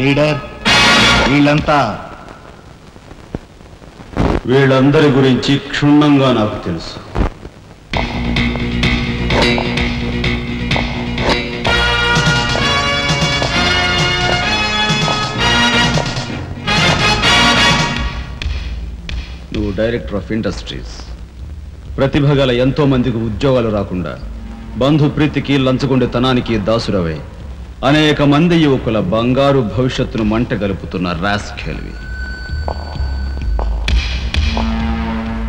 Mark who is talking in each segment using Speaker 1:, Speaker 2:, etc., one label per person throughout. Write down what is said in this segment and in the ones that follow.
Speaker 1: Leader,
Speaker 2: వీళ్ళందరి గురించి క్షుణ్ణంగా నాకు తెలుసు. నువ్వు డైరెక్టర్ ఆఫ్ ఇండస్ట్రీస్. ప్రతిభ గల ఎంతో మందికి ఉద్యోగాలు రాకుండా బంధు ప్రీతికి లంచగొండితనానికి దాసురవై అనేక మంది యువకుల బంగారు భవిష్యత్తును మంట గలుపుతున్న రాస్కెల్వి.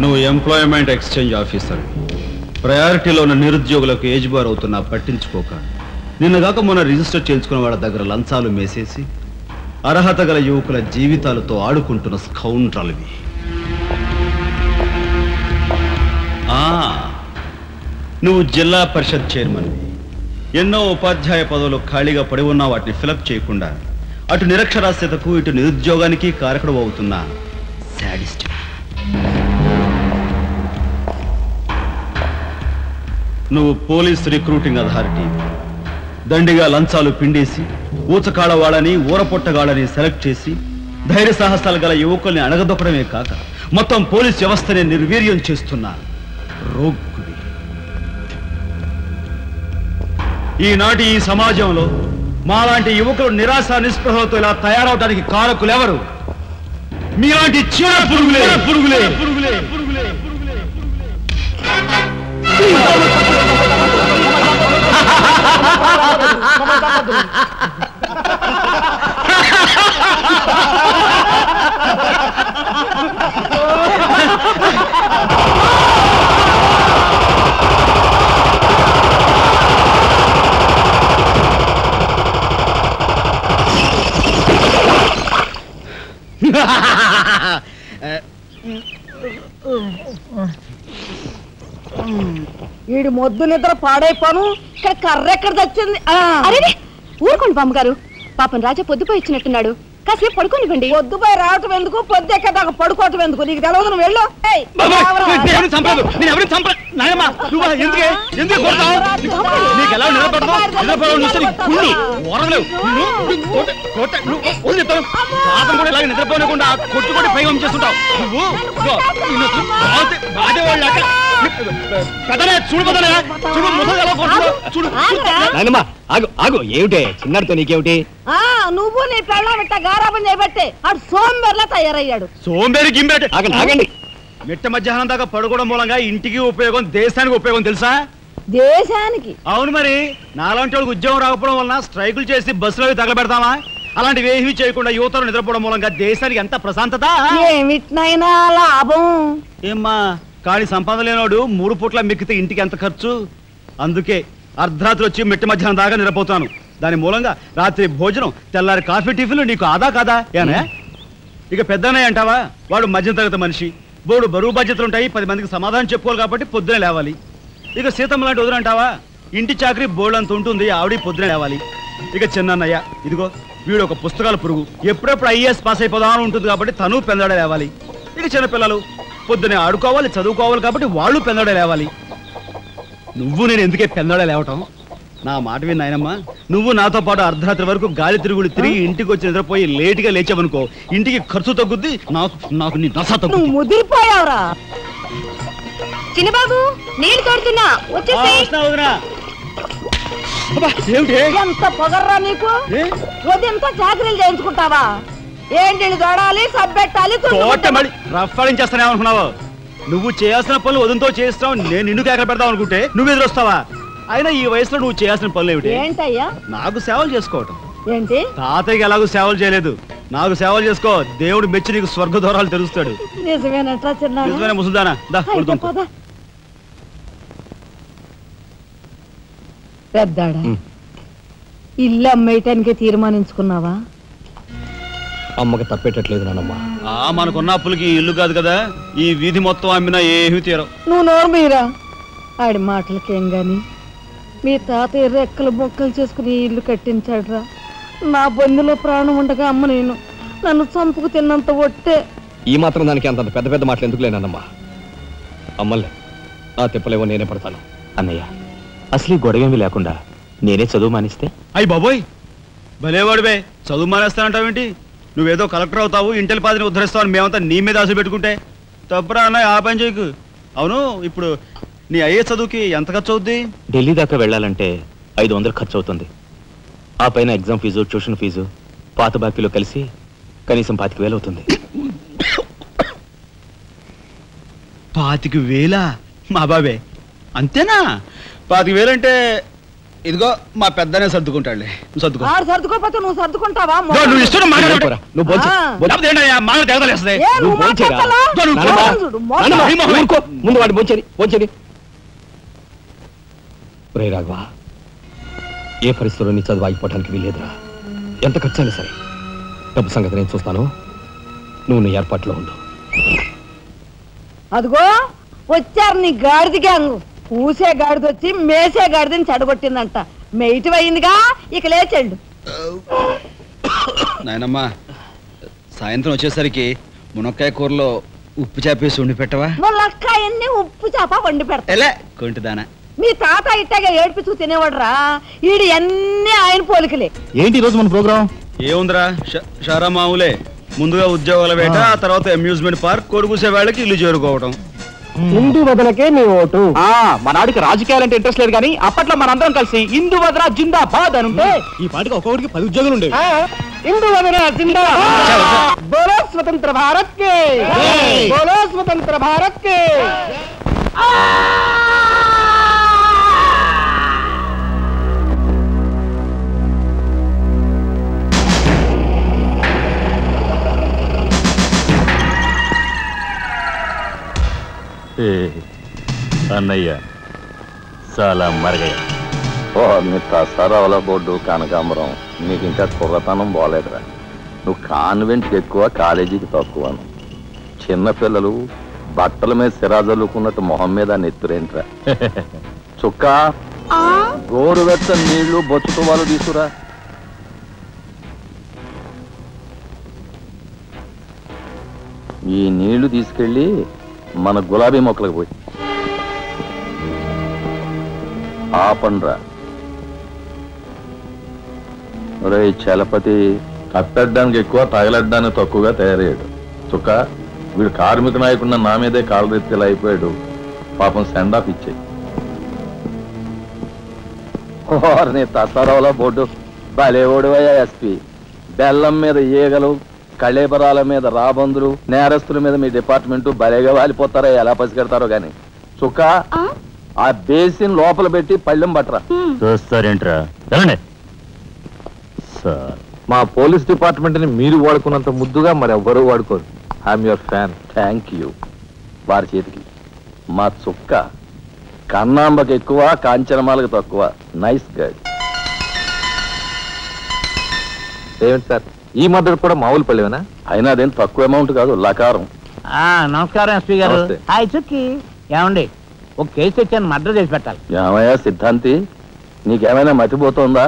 Speaker 2: నువ్వు ఎంప్లాయ్మెంట్ ఎక్స్చేంజ్ ఆఫీసర్. ప్రయారిటీలో ఉన్న నిరుద్యోగులకు ఏజ్ బార్ అవుతున్నా పట్టించుకోక నిన్నగాక మొన్న రిజిస్టర్ చేయించుకున్న వాళ్ళ దగ్గర లంచాలు మేసేసి అర్హత గల యువకుల జీవితాలతో ఆడుకుంటున్న స్కౌండ్రల్వి. నువ్వు జిల్లా పరిషత్ చైర్మన్వి. ఎన్నో ఉపాధ్యాయ పదవులు ఖాళీగా పడి ఉన్నా వాటిని ఫిలప్ చేయకుండా అటు నిరక్షరాస్యతకు ఇటు నిరుద్యోగానికి కారకుడు అవుతున్న శాడిస్ట్. నువ్వు పోలీస్ రిక్రూటింగ్ అథారిటీ. దండిగా లంచాలు పిండేసి ఊచకాడ వాళ్ళని ఊరపొట్టగాళ్ళని సెలెక్ట్ చేసి ధైర్య సాహసాలు గల యువకుల్ని అణగదొక్కడమే కాక మొత్తం పోలీస్ వ్యవస్థని నిర్వీర్యం చేస్తున్నా రోగ్గుడి. ఈనాటి ఈ సమాజంలో మాలాంటి యువకులు నిరాశ నిస్పృహలతో ఇలా తయారవడానికి కారకులెవరు? మీలాంటి చీడ పురుగులే పురుగులే పురుగులే పురుగులే పురుగులే.
Speaker 3: వీడి మొద్దు నిద్ర పాడైపోను. ఇక్కడ కర్ర ఎక్కడ తెచ్చింది?
Speaker 4: అరే ఊరుకోండి బామ్మగారు, పాపం రాజా పొద్దుపోయి ఇచ్చినట్టున్నాడు, కాసేపు పడుకోనివ్వండి.
Speaker 3: పొద్దుపోయి రావటం ఎందుకు, పొద్దు ఎక్కదాకా పడుకోవటం ఎందుకు? నీకు తెలవదు, నువ్వు వెళ్ళు.
Speaker 2: నిద్రపోనకుండా కొట్టుకొని పైగా చేస్తుంటావు
Speaker 1: ఏమిటే చిన్నారితో నీకేమిటి?
Speaker 3: నువ్వు నీ పెళ్ళం ఇట్ట గారాబం చేయబట్టే ఆడు సోంబేర్లా తయారయ్యాడు.
Speaker 2: సోంబేరి గింబేట ఆగండి. మిట్ట మధ్యాహ్నం దాకా పడుకోవడం మూలంగా ఇంటికి ఉపయోగం, దేశానికి ఉపయోగం తెలుసా?
Speaker 3: దేశానికి?
Speaker 2: అవును మరి. నాలాంటి వాళ్ళకి ఉద్యోగం రాకపోవడం వలన స్ట్రైకులు చేసి బస్సులో తగలబెడతామా? అలాంటివి ఏమీ చేయకుండా యువతలు నిద్రపోవడం మూలంగా దేశానికి ఎంత ప్రశాంతత.
Speaker 3: ఏమిటినైనా లాభం
Speaker 2: ఏమ్మా, కానీ సంపాదన లేనోడు 3 పూట్ల మిక్కితే ఇంటికి ఎంత ఖర్చు? అందుకే అర్ధరాత్రి వచ్చి మిట్ట మధ్యాహ్నం దాకా నిద్రపోతాను. దాని మూలంగా రాత్రి భోజనం, తెల్లారి కాఫీ, టిఫిన్లు నీకు ఆదా కాదా? ఏనా ఇక పెద్దనే అంటావా? వాడు మధ్యతరగతి మనిషి, బోడు బరువు బాధ్యతలు ఉంటాయి, 10 మందికి సమాధానం చెప్పుకోవాలి కాబట్టి పొద్దునే లేవాలి. ఇక సీతమ్మ లాంటి వదులంటావా? ఇంటి చాకరీ బోర్డు అంత ఉంటుంది, ఆవిడ పొద్దునే లేవాలి. ఇక చిన్నయ్య ఇదిగో వీడు ఒక పుస్తకాల పురుగు, ఎప్పుడెప్పుడు ఐఏఎస్ పాస్ అయిపోదామని ఉంటుంది కాబట్టి తను పెందడే లేవాలి. ఇక చిన్నపిల్లలు పొద్దునే ఆడుకోవాలి, చదువుకోవాలి కాబట్టి వాళ్ళు పెందడే లేవాలి. నువ్వు నేను ఎందుకే పెందడే లేవటం? నా మాట విన్నాయనమ్మా, నువ్వు నాతో పాటు అర్ధరాత్రి వరకు గాలి తిరుగుడు తిరిగి ఇంటికి వచ్చి నిద్రపోయి లేటుగా లేచావనుకో, ఇంటికి ఖర్చు తగ్గుద్ది, నాకు నీ నస తగ్గుద్ది.
Speaker 3: ముదిరిపోయావురా
Speaker 4: చిన్నబాబు, నీళ్ళు తోడుతున్నా
Speaker 3: ఎంత పొగర్రా నీకు? ఉదయంతో చాకరీలు చేయించుకుంటావా? ఏంటి తోడాలి, సబ్బెట్టాలి,
Speaker 2: రఫాడించేస్తానేమనుకున్నావు? నువ్వు చేయాల్సిన పనులు ఉదయంతో చేస్తావు, నేను నిన్ను కేకలు పెడతావు అనుకుంటే నువ్వు ఎదురొస్తావా? అయినా ఈ వయసులో నువ్వు చేయాల్సిన పనులు ఏమిటి?
Speaker 3: ఏంటయ్యా?
Speaker 2: నాకు సేవలు చేసుకోవటం.
Speaker 3: ఏంటి?
Speaker 2: తాతయ్యకి ఎలాగో సేవలు చేయలేదు, నాకు సేవలు చేసుకో. దేవుడు మెచ్చి నీకు స్వర్గ దూరాలు తెలుస్తాడు.
Speaker 3: నిజమేనట్రా చిన్న?
Speaker 2: నిజమైన ముసుదానా.
Speaker 3: పెద్దాడా, ఇల్లు అమ్మేయటానికి తీర్మానించుకున్నావా?
Speaker 1: అమ్మకి తప్పేటట్లేదు నానమ్మా.
Speaker 2: మనకున్న అప్పులకి ఇల్లు కాదు కదా, ఈ వీధి మొత్తం అమ్మినా ఏమీ తీరం.
Speaker 3: నువ్వు నోరు మీరా? ఆడి మాటలకేం గాని మీ తాతయ్య రెక్కలు బొక్కలు చేసుకుని ఇల్లు కట్టించాడురా. నా బొందులో ప్రాణం ఉండగా అమ్మ నేను నన్ను చంపుకు తిన్నంత ఒట్టే.
Speaker 1: ఈ మాత్రం దానికి అంత పెద్ద పెద్ద మాటలు ఎందుకు లేనమ్మా? అమ్మలే ఆ తిప్పలేవో నేనే పడతాను.
Speaker 5: అన్నయ్య, అసలు గొడవేమీ లేకుండా నేనే చదువు మానిస్తే?
Speaker 2: అయ్యి బాబోయ్, భలేవాడివే, చదువు మానేస్తానంటావేంటి? నువ్వేదో కలెక్టర్ అవుతావు, ఇంటెల్ పాదిని ఉద్ధరిస్తావు అని మేమంతా నీ మీద ఆశ పెట్టుకుంటే తప్పురా అన్న. ఆ పని చేయకు. అవును, ఇప్పుడు నీ అయ్యే చదువుకి ఎంత ఖర్చు అవుద్ది?
Speaker 5: ఢిల్లీ దాకా వెళ్ళాలంటే 500 ఖర్చు అవుతుంది. ఆ పైన ఎగ్జామ్ ఫీజు, ట్యూషన్ ఫీజు, పాత బాకీలో కలిసి కనీసం 25,000 అవుతుంది.
Speaker 2: 25,000? మా బాబే అంతేనా? 25,000 అంటే ఇదిగో మా పెద్దనే సర్దుకుంటాడులే. నువ్వు సర్దుకో.
Speaker 3: సర్దుకోపోతే నువ్వు సర్దుకుంటావా?
Speaker 2: నువ్వు ఇష్టం మాట్లాడరా.
Speaker 1: నువ్వు బోల్చే.
Speaker 3: నువ్వు మాట్లాడాలా?
Speaker 1: ముందు వాడి బోంచేది. రే రాఘవ, ఏ పరిస్థితుల్లో నీ చదువు ఆగిపోవడానికి వీల్లేదురా. ఎంత ఖర్చైనా సరే డబ్బు సంగతి నేను చూస్తాను. నువ్వు నీ ఏర్పాట్లో ఉండు.
Speaker 3: అదిగో వచ్చారు నీ గాడిద గ్యాంగ్. పూసే గాడిద వచ్చి మేసే గాడిదని చెడగొట్టిందంట. మెయిటివ్ అయిందిగా, ఇక లేచండు.
Speaker 2: నాయనమ్మా, సాయంత్రం వచ్చేసరికి మునక్కాయ కూరలో ఉప్పు చేపేసి ఉండి పెట్టవా?
Speaker 3: మునక్కాయన్ని ఉప్పు చేప వండి పెడతా.
Speaker 2: కొంటిదానా,
Speaker 3: మీ తాత ఇట్టగా ఏడిపిస్తూ తినేవాడురా. ఈడు అన్ని ఆయన పోలికలే.
Speaker 5: ఏంటి ఈరోజు మన ప్రోగ్రామ్?
Speaker 2: ఏముందిరా, షారా మామూలే. ముందుగా ఉద్యోగాల వేట, ఆ తర్వాత అమ్యూజ్మెంట్ పార్క్, కొడుకుసే వాళ్ళకి ఇల్లు చేరుకోవడం.
Speaker 1: హిందూ వదనకే నీ ఓటు.
Speaker 5: మన ఆడికి రాజకీయాలంటే ఇంట్రెస్ట్ లేదు, కానీ అప్పట్లో మనందరం కలిసి హిందూ వదన జిందాబాద్ అని ఉంటే ఈ పాటికి ఒక్కొక్కడికి 10 ఉద్యోగాలు ఉండేవి.
Speaker 1: హిందూ వదన జిందాబాద్. బోలో స్వతంత్ర భారత్ కే, బోలో స్వతంత్ర భారత్ కే.
Speaker 5: అన్నయ్య చాలా మరగయ్య.
Speaker 6: సరవల బోర్డు కనకాంబరం, నీకు ఇంకా కుర్రతనం పోలేదురా. నువ్వు కాన్వెంట్కి ఎక్కువ, కాలేజీకి తక్కువను. చిన్నపిల్లలు బట్టల మీద సిరాజల్లుకున్నట్టు మొహం మీద నెత్తురేంట్రా. చుక్క గోరువెచ్చ నీళ్లు బొచ్చుతో వాళ్ళు తీసుకురా. ఈ నీళ్లు తీసుకెళ్ళి మన గులాబీ మొక్కలకు పోయి ఆపండ్రా. రే చలపతి, కప్పెట్టడానికి ఎక్కువ, తగలడ్డానికి తక్కువగా తయారయ్యాడు. చుక్క, వీడు కార్మిక నాయకుడిన నా మీదే కాలరెత్తిలా అయిపోయాడు. పాపం సెండ్ ఆఫ్ ఇచ్చాయి. నీ తసరవలో బోర్డు భలేవోడువయ్యా ఎస్పీ. బెల్లం మీద ఈగలు, కళేబరాల మీద రాబందులు, నేరస్తుల మీద మీ డిపార్ట్మెంట్ భలేగా వాలిపోతారో, ఎలా పసిగడతారో గాని. చుక్క, ఆ బేసిన్ లోపల పెట్టి పళ్ళెం పట్టరా.
Speaker 5: చూస్తారేంట్రా?
Speaker 6: సార్, మా పోలీస్ డిపార్ట్మెంట్ ని మీరు వాడుకున్నంత ముద్దుగా మరి ఎవ్వరూ వాడుకోరు. I'm your fan. Thank you. వారి చేతికి మా చుక్క కన్నాంబకి ఎక్కువ, కాంచనమాలకు తక్కువ. Nice guide. ఏమిటి సార్, ఈ మద్దతు కూడా మామూలు పళ్ళేనా? అయినా అదేం తక్కువ అమౌంట్ కాదు, లకారం.
Speaker 7: నమస్కారం ఎస్పీ గారు. హాయ్ చుక్కి. ఏమండి, ఒక కేసు తెచ్చాను, మర్డర్ చేసి పెట్టాలి.
Speaker 6: ఏమయ్యా సిద్ధాంతి, నీకేమైనా మతిపోతుందా?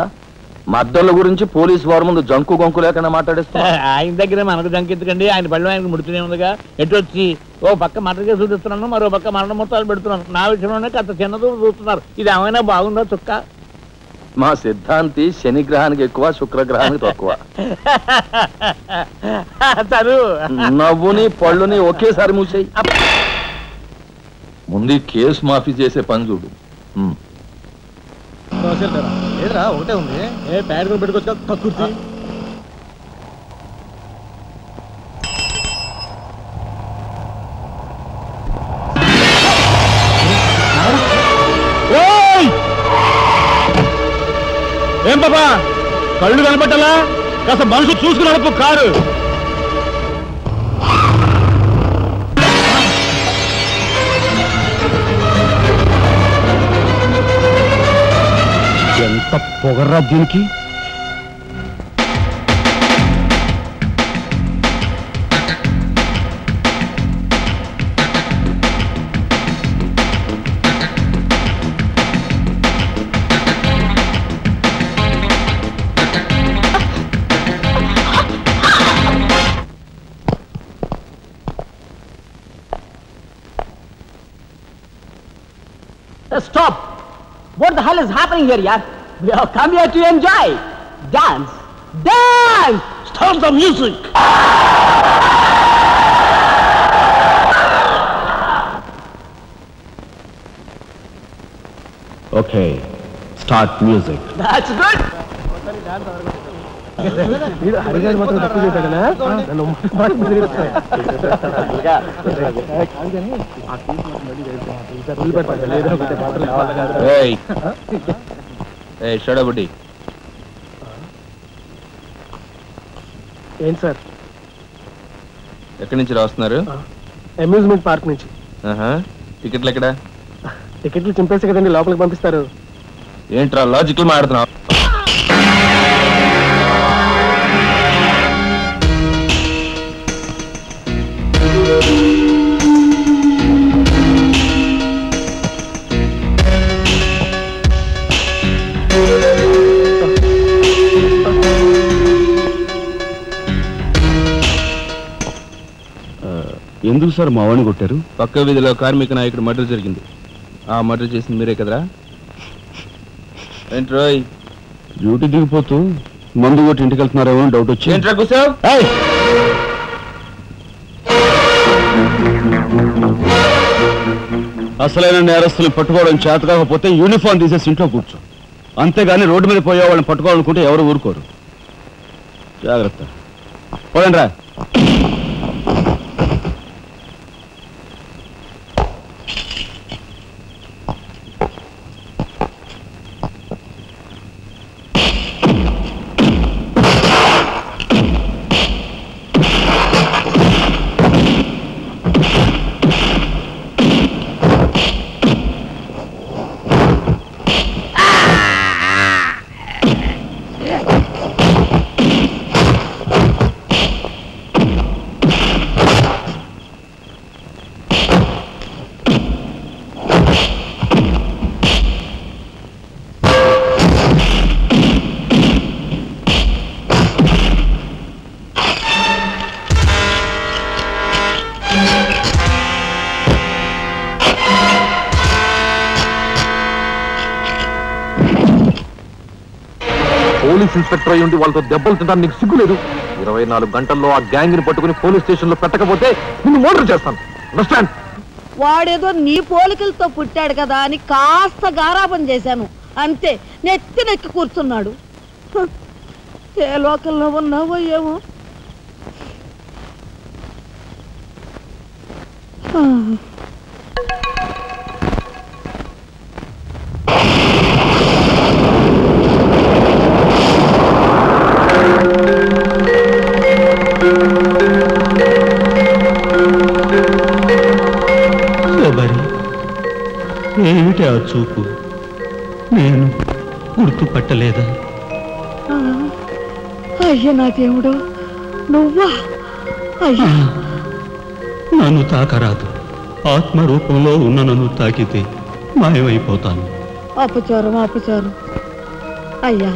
Speaker 6: మర్డర్ల గురించి పోలీసు వారి ముందు జంకు గొంకు లేకుండా మాట్లాడేస్తా.
Speaker 7: ఆయన దగ్గర మనకు జంకెత్తుకండి, ఆయన పళ్ళు ఆయనకు ముడుతూనే ఉందిగా. ఎటు వచ్చి ఓ పక్క మర్డర్ కేసు చూపిస్తున్నాను, మరో పక్క మరణ మొత్తాలు పెడుతున్నాను. నా విషయంలోనే అంత చిన్నదో చూస్తున్నారు. ఇది ఏమైనా బాగుందా చుక్క?
Speaker 6: మా సిద్ధాంతి శనిగ్రహానికి ఎక్కువ, శుక్రగ్రహానికి తక్కువ. నవ్వుని పళ్ళుని ఒకేసారి మూసేయి. ముందు కేసు మాఫీ చేసే పని చూడు.
Speaker 2: ఒకటే ఉంది. ఏ ప్యాడ్ పెట్టుకోవచ్చు కక్కుర్తి. ఏం బాబా, కళ్ళు కనపట్టాలా? కాస్త మనసు చూసుకుని నడుపు కారు. ఎంత పొగర్రా దీనికి!
Speaker 7: Stop! What the hell is happening here, yaar? We have come here to enjoy, dance, Dance! Start the music!
Speaker 1: Okay, start music.
Speaker 7: That's good!
Speaker 6: షడబుడ్డి
Speaker 8: ఏంటి సార్?
Speaker 6: ఎక్కడి నుంచి రాస్తున్నారు?
Speaker 8: అమ్యూజ్మెంట్ పార్క్ నుంచి.
Speaker 6: టికెట్లు ఎక్కడ?
Speaker 8: టికెట్లు చింపేసి కదండి లోపలికి పంపిస్తారు.
Speaker 6: ఏంట్రా లాజికల్ మాట్లాడుతున్నావు?
Speaker 2: ఎందుకు సార్ మా వాడిని కొట్టారు?
Speaker 6: పక్క వీధిలో కార్మిక నాయకుడు మర్డర్ జరిగింది. ఆ మర్డర్ చేసింది మీరే కదరా? ఏంట్రోయ్
Speaker 2: డ్యూటీ దిగిపోతూ మందు కొట్టి ఇంటికి వెళ్తున్నారేమో డౌట్ వచ్చి.
Speaker 6: ఏంట్రా కూసావ్?
Speaker 2: అసలైన నేరస్తులు పట్టుకోవడం చేత కాకపోతే యూనిఫామ్ తీసేసి ఇంట్లో కూర్చో. అంతేగాని రోడ్డు మీద పోయే వాళ్ళని పట్టుకోవాలనుకుంటే ఎవరు ఊరుకోరు. జాగ్రత్త. పోదండ్రా.
Speaker 6: పోలీస్ ఇన్స్పెక్టర్ అయ్యి ఉండి వాళ్ళతో దెబ్బలు తింటాను నీకు సిగ్గులేదు? 24 గంటల్లో ఆ గ్యాంగ్ ని పట్టుకుని పోలీస్ స్టేషన్ లో పెట్టకపోతే నిన్ను మర్డర్ చేస్తాను. అండర్స్టాండ్?
Speaker 3: వాడేదో నీ పోలికలతో పుట్టాడు కదా అని కాస్త గారాబం చేశాను అంతే. నెత్తి కూర్చున్నాడు. ఏ లోకల్లో ఉన్నావో ఏమో.
Speaker 2: ఏమిటి ఆ చూపు? నేను గుర్తుపట్టలేదా?
Speaker 3: అయ్యా నా దేవుడు, నువ్వా? అయ్యా
Speaker 2: నన్ను తాకరాదు. ఆత్మరూపంలో ఉన్న నన్ను తాకితే మాయమైపోతాను.
Speaker 3: అపచారం అపచారం. అయ్యా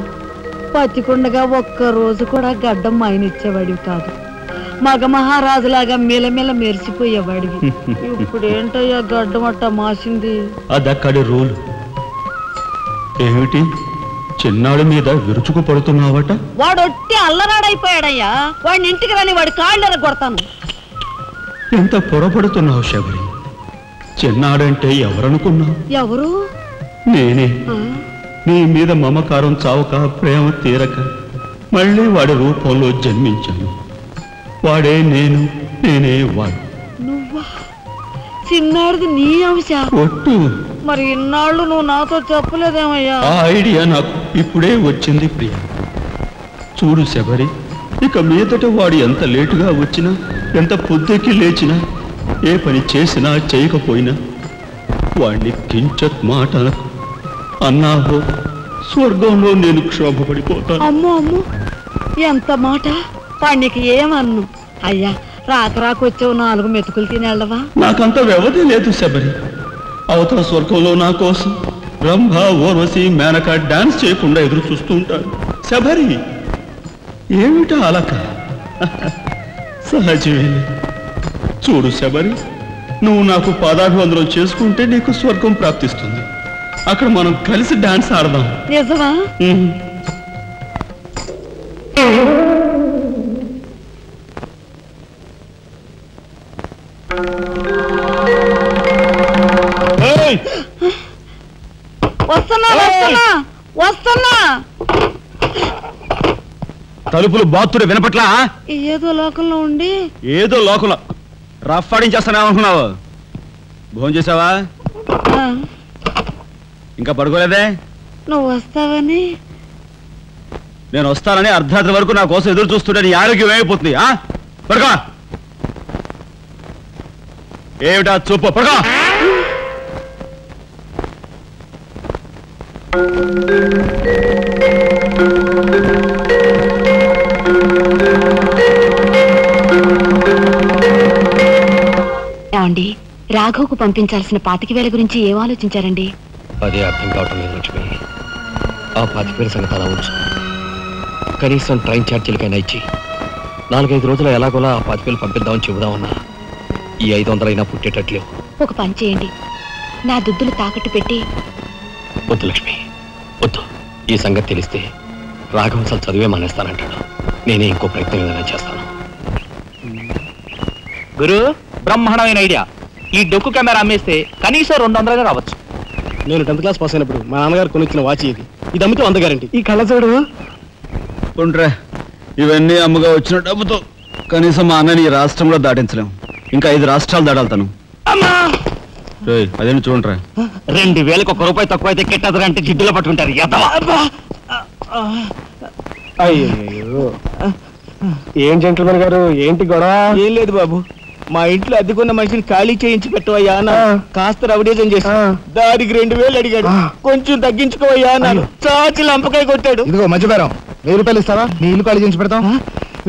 Speaker 3: పచ్చికుండగా ఒక్కరోజు కూడా గడ్డం మాయనిచ్చేవాడివి కాదు. మగ మహారాజులాగా మెలమెల మెరిసిపోయేవాడివి. ఇప్పుడు ఏంటయ్యా గడ్డం అట్ట మాసింది?
Speaker 2: అదక్కడి రూలు. ఏమిటి చిన్నాడు మీద విరుచుకు పడుతున్నావట?
Speaker 3: వాడు ఒట్టి అల్లరాడైపోయాడయ్యా. వాడిని ఇంటికి రాని వాడి కాళ్ళెర కొడతాను.
Speaker 2: ఎంత పొరపడుతున్నావు శబరి? చిన్నాడంటే ఎవరనుకున్నావు?
Speaker 3: ఎవరు?
Speaker 2: నేనే. నీ మీద మమకారం చావక, ప్రేమ తీరక మళ్ళీ వాడి రూపంలో జన్మించాను. వాడే నేను, నేనే వాడు.
Speaker 3: నువ్వా? చిన్నాడిది నీ అంశ?
Speaker 2: ఒట్టు.
Speaker 3: మరి ఇన్నాళ్ళు నువ్వు నాతో చెప్పలేదేమయ్యా?
Speaker 2: ఆ ఐడియా నాకు ఇప్పుడే వచ్చింది ప్రియ. చూడు శబరి, ఇక మీదట వాడు ఎంత లేటుగా వచ్చినా, ఎంత పొద్దుకి లేచినా, ఏ పని చేసినా చేయకపోయినా వాడిని కించత్ మాట అన్నాహో స్వర్గంలో నేను క్షోభపడిపోతాను.
Speaker 3: అమ్మో అమ్మో, ఎంత మాట! వాడికి ఏమన్ను? అయ్యా రాకొచ్చావు 4 మెతుకులు తినేళ్ళవా?
Speaker 2: నాకంత వ్యవధి లేదు శబరి. అవతల స్వర్గంలో నా కోసం బ్రహ్మ, ఊర్వశి, మేనక డాన్స్ చేయకుండా ఎదురు చూస్తూ ఉంటారు. శబరి ఏమిటా అలక? సహజమే. చూడు శబరి, నువ్వు నాకు పాదాభివందనం చేసుకుంటే నీకు స్వర్గం ప్రాప్తిస్తుంది. అక్కడ మనం కలిసి డాన్స్ ఆడదాం.
Speaker 3: నిజమా? వస్తున్నా
Speaker 2: తలుపులు బాత్తుడు వినపట్లా?
Speaker 3: ఏదో లోకంలో ఉండి
Speaker 2: ఏదో లోకంలో రఫ్ ఆడించేస్తానేమనుకున్నావు? భోజనం చేసావా? ఇంకా పడుకోలేదే?
Speaker 3: నువ్వు వస్తావని.
Speaker 2: నేను వస్తానని అర్ధరాత్రి వరకు నా కోసం ఎదురు చూస్తుంటే నీ ఆరోగ్యం ఏమైపోతుంది? పడుకో. ఏమిటా చూపు? పడుకో.
Speaker 4: ఏమండి, రాఘవ్కు పంపించాల్సిన 25,000 గురించి ఏం ఆలోచించారండి?
Speaker 1: అదే అర్థం కావటం లేదు లక్ష్మి. ఆ 25,000 సంగతి అలా ఉంచు. కనీసం ట్రైన్ ఛార్జీలకైనా ఇచ్చి 4-5 రోజులు ఎలాగోలా ఆ 25,000 పంపిద్దామని చెబుదామన్నా ఈ 500 అయినా పుట్టేటట్లేవు.
Speaker 4: ఒక పని చేయండి, నా దుద్దులు తాకట్టు పెట్టి.
Speaker 1: వద్దు లక్ష్మి, వద్దు. ఈ సంగతి తెలిస్తే రాఘవ అసలు చదివే మానేస్తానంటాడు. నేనే ఇంకో ప్రయత్నం ఏదైనా చేస్తాను.
Speaker 5: గురు, బ్రహ్మాండమైన ఐడియా. ఈ డొక్కు కెమెరా అమ్మేస్తే కనీసం 200 రావచ్చు.
Speaker 8: నేను 10th క్లాస్ పాస్ అయినప్పుడు మా నాన్నగారు కొనిచ్చిన వాచ్ ఇది అమ్మితే 100 గ్యారెంటీ. ఈ కళ్ళజోడు
Speaker 2: ఉండ్రా, ఇవన్నీ అమ్మగా వచ్చిన డబ్బుతో కనీసం మా అన్నని ఈ రాష్ట్రంలో దాటించలేం. ఇంకా 5 రాష్ట్రాలు దాడాలతాను. అదేంటి చూడండిరా.
Speaker 5: 2,000కి 1 రూపాయి తక్కువ అయితే కెట్టదురా అంటే జిడ్డులో పట్టుకుంటారు.
Speaker 8: అయ్యో, ఏం జెంట్లమన్ గారు, ఏంటి గొడవ?
Speaker 7: ఏం లేదు బాబు, మా ఇంట్లో అద్దెకున్న మనిషిని ఖాళీ చేయించి పెట్టవయ్యా అన్న. కాస్త రవిడేజం చేసి దానికి 2,000 అడిగాడు. కొంచెం తగ్గించుకోవయ్యా అన్నాను. చాచి లంపకాయ కొట్టాడు.
Speaker 8: ఇదిగో మధ్య బేరం, 1000 రూపాయలు ఇస్తావా? నీ ఇల్లు ఖాళీ చేయించి పెడతాం.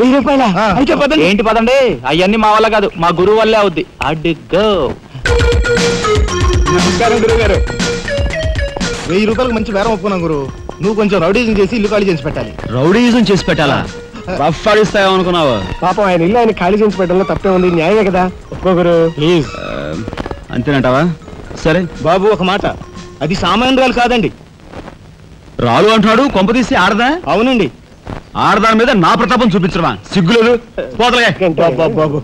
Speaker 7: 1000 రూపాయల? అయితే పదండి.
Speaker 5: ఏంటి పదండి, అవన్నీ మా వల్ల కాదు, మా గురువు వల్లే అవుద్ది. అడ్డుగో.
Speaker 8: నమస్కారం గురువు గారు. 1000 రూపాయలకు మంచి బేరం ఒప్పుకున్నాం గురు. నువ్వు కొంచెం రౌడీజం చేసి ఇల్లు ఖాళీ చేసి పెట్టాలి.
Speaker 2: రౌడీజం చేసి పెట్టాలా? రఫ్ ఆడిస్తాయేమనుకున్నావా?
Speaker 8: పాపం ఆయన ఇల్లు ఆయన ఖాళీ చేసి పెట్టడంలో తప్పే ఉంది. న్యాయమే కదా. ఒప్పుకో గురు ప్లీజ్.
Speaker 2: అంతేనంటావా? సరే
Speaker 7: బాబు, ఒక మాట, అది సామాన్యురాలు కాదండి.
Speaker 2: రాలు అంటున్నాడు. కొంప తీసి ఆడదా?
Speaker 7: అవునండి.
Speaker 2: ఆడదాని మీద నా ప్రతాపం చూపించడమా? సిగ్గులేదు.
Speaker 7: బాబు,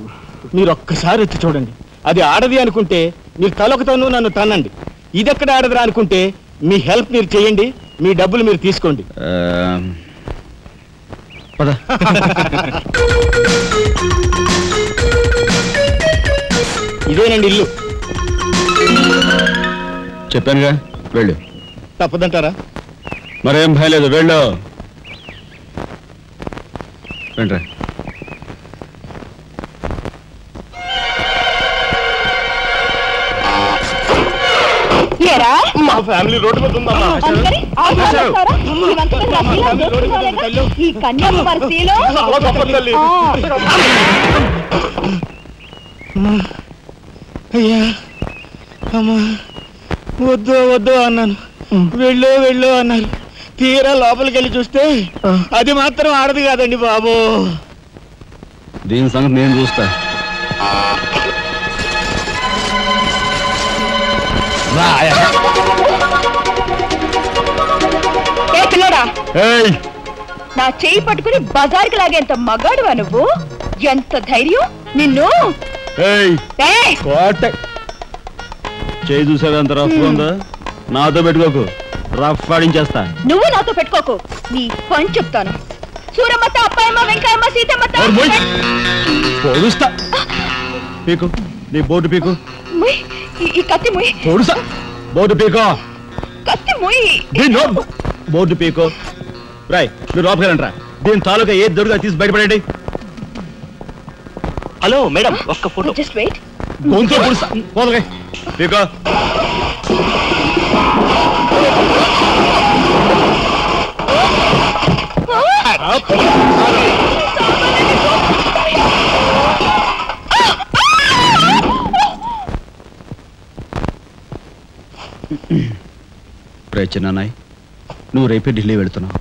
Speaker 7: మీరు ఒక్కసారి వచ్చి చూడండి. అది ఆడది అనుకుంటే మీరు తలొకతోనూ నన్ను తన్నండి. ఇదెక్కడ ఆడదురా అనుకుంటే మీ హెల్ప్ మీరు చేయండి, మీ డబ్బులు మీరు తీసుకోండి.
Speaker 2: పద.
Speaker 7: ఇదేనండి ఇల్లు.
Speaker 2: చెప్పానుగా, వెళ్ళు.
Speaker 7: తప్పదంటారా?
Speaker 2: మరేం భయం లేదు, వెళ్ళు. రండి.
Speaker 8: మా ఫ్యామిలీ రోడ్డు మీద ఉందమ్మా.
Speaker 4: ఈ కన్యాకుమారిలో
Speaker 7: అయ్యా, అమ్మా, వద్దు వద్దు అన్నాను. వెళ్ళు అన్నారు. తీరా లోపలికి వెళ్ళి చూస్తే అది మాత్రం ఆడదు కాదండి బాబు.
Speaker 2: దీని సంగతి నేను చూస్తా.
Speaker 4: నా చేయి పట్టుకుని బజార్కి లాగేంత మగాడువా నువ్వు? ఎంత ధైర్యం నిన్ను!
Speaker 2: చేయి చూసావు ఎంత రఫ్ ఉందో? నాతో పెట్టుకోకు, రఫ్ ఆడించేస్తా.
Speaker 4: నువ్వు నాతో పెట్టుకోకు, నీ పని చెప్తాను. సూరమ్మత, అప్పాయమ్మ, వెంకాయమ్మ, సీతమ్మత.
Speaker 2: పొడుస్తా. పీకు, నీ బోర్డు పీకు.
Speaker 4: ఈ కత్తి ముయ్.
Speaker 2: పొడుస్తా. బోర్డు పీకో.
Speaker 4: కత్తి ముయ్.
Speaker 2: బోర్డు పీకో. రాయ్, మీరు లోపలికి రండి రా. దీని తాలూకా ఏది దొరుకుతా తీసి బయటపడండి.
Speaker 5: హలో మేడం, ఒక్క ఫోటో.
Speaker 4: Just wait.
Speaker 2: గొంతు పొడుస్తా. పోదలే పీకో. చిన్నాయ్, నువ్వు రేపే ఢిల్లీ వెళుతున్నావు.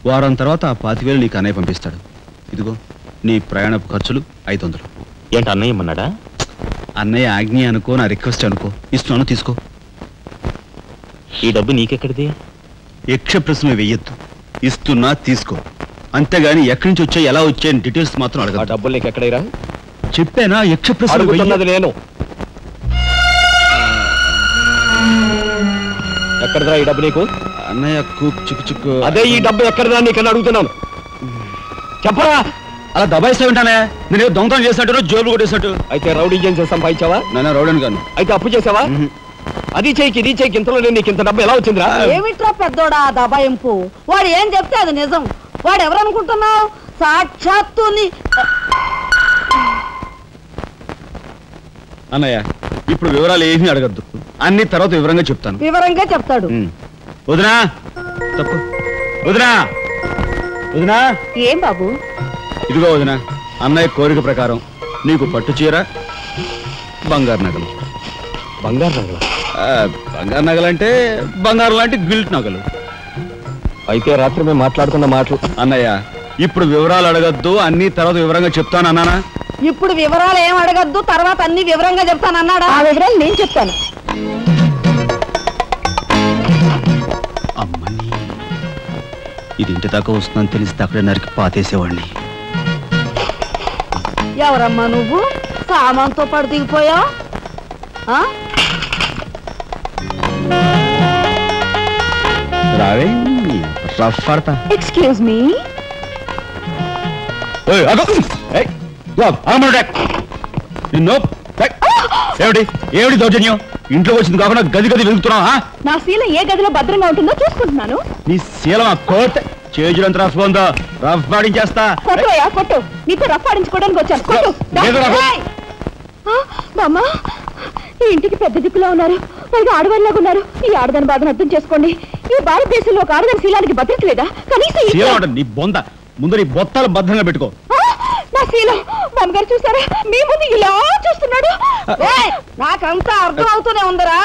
Speaker 2: వారం తర్వాత ఆ 25,000 నీకు అన్నయ్య పంపిస్తాడు. ఇదిగో నీ ప్రయాణపు ఖర్చులు 500.
Speaker 5: ఏంటి అన్నయ్య ఏమన్నాడా?
Speaker 2: అన్నయ్య ఆజ్ఞ అనుకో, నా రిక్వెస్ట్ అనుకో. ఇస్తున్నాను, తీసుకో.
Speaker 5: ఈ డబ్బు నీకెక్కడిది?
Speaker 2: యక్ష ప్రశ్న వెయ్యొద్దు. ఇస్తున్నా, తీసుకో. అంతేగాని ఎక్కడి నుంచి వచ్చాయి, ఎలా వచ్చాయని డీటెయిల్స్ మాత్రం అడగ.
Speaker 1: డబ్బులు నీకు ఎక్కడైరా?
Speaker 2: చెప్పానా? యక్ష ప్రశ్న
Speaker 1: నేను ఎక్కడదా ఈ డబ్బు నీకు?
Speaker 2: అన్నయ్య చిక్కు
Speaker 1: అదే ఈ డబ్బు ఎక్కడదా నీకన్నా అడుగుతున్నాను, చెప్పరా.
Speaker 2: అలా దబాయిస్తా ఉంటానే, నేను దొంగతనం చేసినట్టు జోబులు కొట్టేసినట్టు.
Speaker 1: అయితే రౌడీ చేసి సంపాదించావా?
Speaker 2: నాన్న రౌడీని కాను.
Speaker 1: అయితే అప్పు చేసావా? అది చేయికి ఇది చేయికి ఇంతలో నీకు ఇంత డబ్బు ఎలా వచ్చిందిరా?
Speaker 3: ఏమిట్రా పెద్దోడా దబాయింపు? వాడు ఏం చెప్తే అది నిజం. వాడు ఎవరనుకుంటున్నావు? సాక్షాత్తు
Speaker 2: అన్నయ్య ఇప్పుడు వివరాలు ఏమీ అడగద్దు, అన్ని తర్వాత వివరంగా చెప్తాను.
Speaker 3: వివరంగా చెప్తాడు.
Speaker 2: వదినా తప్పు, వదినా వదినా.
Speaker 4: ఏం బాబు?
Speaker 2: ఇదిగో వదినా, అన్నయ్య కోరిక ప్రకారం నీకు పట్టు చీర, బంగారు నగలు.
Speaker 1: బంగారు నగలు?
Speaker 2: బంగారు నగలంటే బంగారు లాంటి గిల్ట్ నగలు.
Speaker 1: అయితే రాత్రి మేము మాట్లాడుకున్న మాటలు.
Speaker 2: అన్నయ్య ఇప్పుడు వివరాలు అడగద్దు, అన్ని తర్వాత వివరంగా చెప్తాను అన్నానా?
Speaker 3: ఇప్పుడు వివరాలు ఏం అడగద్దు, తర్వాత అన్ని వివరంగా చెప్తాను అన్నాడా? ఆ వివరాలు నేను చెప్తాను.
Speaker 2: అమ్మని ఇది ఇంటి దాకా వస్తుందని తెలిస్తే అక్కడే నరికి పాతేసేవాడిని.
Speaker 3: ఎవరమ్మా నువ్వు? సామాన్తో పాటు దిగిపోయావు.
Speaker 2: రావే రఫ్ పడతా.
Speaker 4: Excuse me.
Speaker 2: ఏమిటి ఏమిటి దౌర్జన్యం? ఇంట్లో వచ్చింది కాకుండా గది గది వెతుకుతున్నావా?
Speaker 4: నా శీలం ఏ గదిలో భద్రంగా ఉంటుందో చూసుకుంటున్నాను.
Speaker 2: నీ శీలం ఆ కోట్ చేజులంత రఫ్ ఉందో రఫ్ పాడించేస్తా.
Speaker 4: కొట్టుయా కొట్టు, నీతో రఫ్ ఆడించుకోవడానికి వచ్చాను. కొట్టు. బామ్మ, ఈ ఇంటికి పెద్ద దిక్కులో ఉన్నారు, పైగా ఆడవాళ్ళలాగా ఉన్నారు. ఈ ఆడదాని బాధను అర్థం చేసుకోండి. ఈ భారతదేశంలో ఒక ఆడదాని శీలానికి భద్రత లేదా? కనీసం
Speaker 2: నీ బొంద ముందు నీ బొత్తాలు భద్రంగా పెట్టుకో.
Speaker 4: నా శీలం బామ్మగారు చూసారా, మీ ముందు ఇలా చూస్తున్నాడు.
Speaker 3: నాకంతా అర్థం అవుతూనే ఉందరా,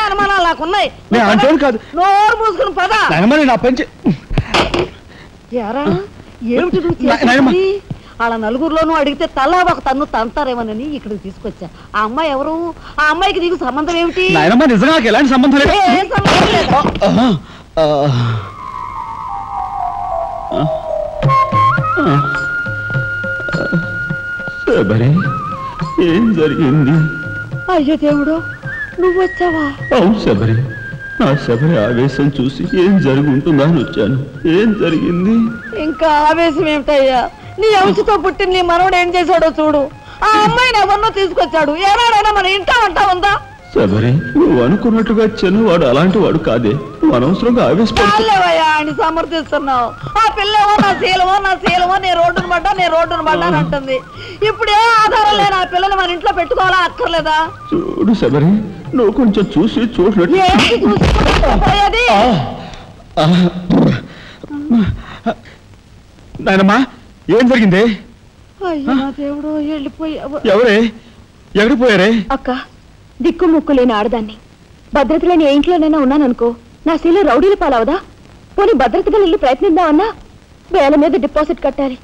Speaker 3: అనుమానాలు నాకున్నాయి.
Speaker 2: కాదు,
Speaker 3: నోరు మూసుకుని పద.
Speaker 2: నా పెంచి
Speaker 3: ఏమిటి వాళ్ళ నలుగురిలోనూ అడిగితే తలా ఒక తన్ను తంతారేమోనని ఇక్కడికి తీసుకొచ్చా. ఆ అమ్మాయి ఎవరు? ఆ అమ్మాయికి నీకు సంబంధం ఏమిటి?
Speaker 2: నిజంగా ఎలాంటి సంబంధం లేదు.
Speaker 3: ఏం సంబంధం లేదు.
Speaker 2: ఏం జరిగింది?
Speaker 3: అయ్యో దేవుడు, నువ్వు వచ్చావా?
Speaker 2: అవును శబరి, నా శబరి ఆవేశం చూసి ఏం జరుగుతుందా అని వచ్చాను. ఏం జరిగింది?
Speaker 3: ఇంకా ఆవేశం ఏమిటయ్యా? నీ అంశతో పుట్టిన నీ మనవడు ఏం చేశాడో చూడు. ఆ అమ్మాయిని ఎవరినో తీసుకొచ్చాడు. ఏనాడైనా మన ఇంటా అంటా ఉందా?
Speaker 2: శబరి, నువ్వు అనుకున్నట్టుగా చిన్నవాడు అలాంటి వాడు కాదే. నువ్వు అనవసరంగా
Speaker 3: ఆవేశపడలేవయ్యా అని సమర్థిస్తున్నావు. ఆ పిల్లేమో నా శీలమో నీ రోడ్డును పడ్డా అని అంటుంది. ఇప్పుడే ఆధారం లేని ఆ పిల్లని మన ఇంట్లో పెట్టుకోవాలా అక్కర్లేదా?
Speaker 2: చూడు శబరి, నువ్వు కొంచెం చూసి చూడలేదు. నాయనమ్మా, ఏం జరిగింది?
Speaker 3: అయ్యో దేవుడు, వెళ్ళిపోయావు.
Speaker 2: ఎవరే ఎక్కడికి పోయారే?
Speaker 4: అక్క, దిక్కు ముక్కు లేని ఆడదాన్ని, భద్రత లేని ఏ ఇంట్లోనైనా ఉన్నాననుకో, నా శీల రౌడీలు పాలవదా? పోనీ భద్రతగా వెళ్ళి ప్రయత్నిద్దామన్నా వేల మీద డిపాజిట్ కట్టాలి.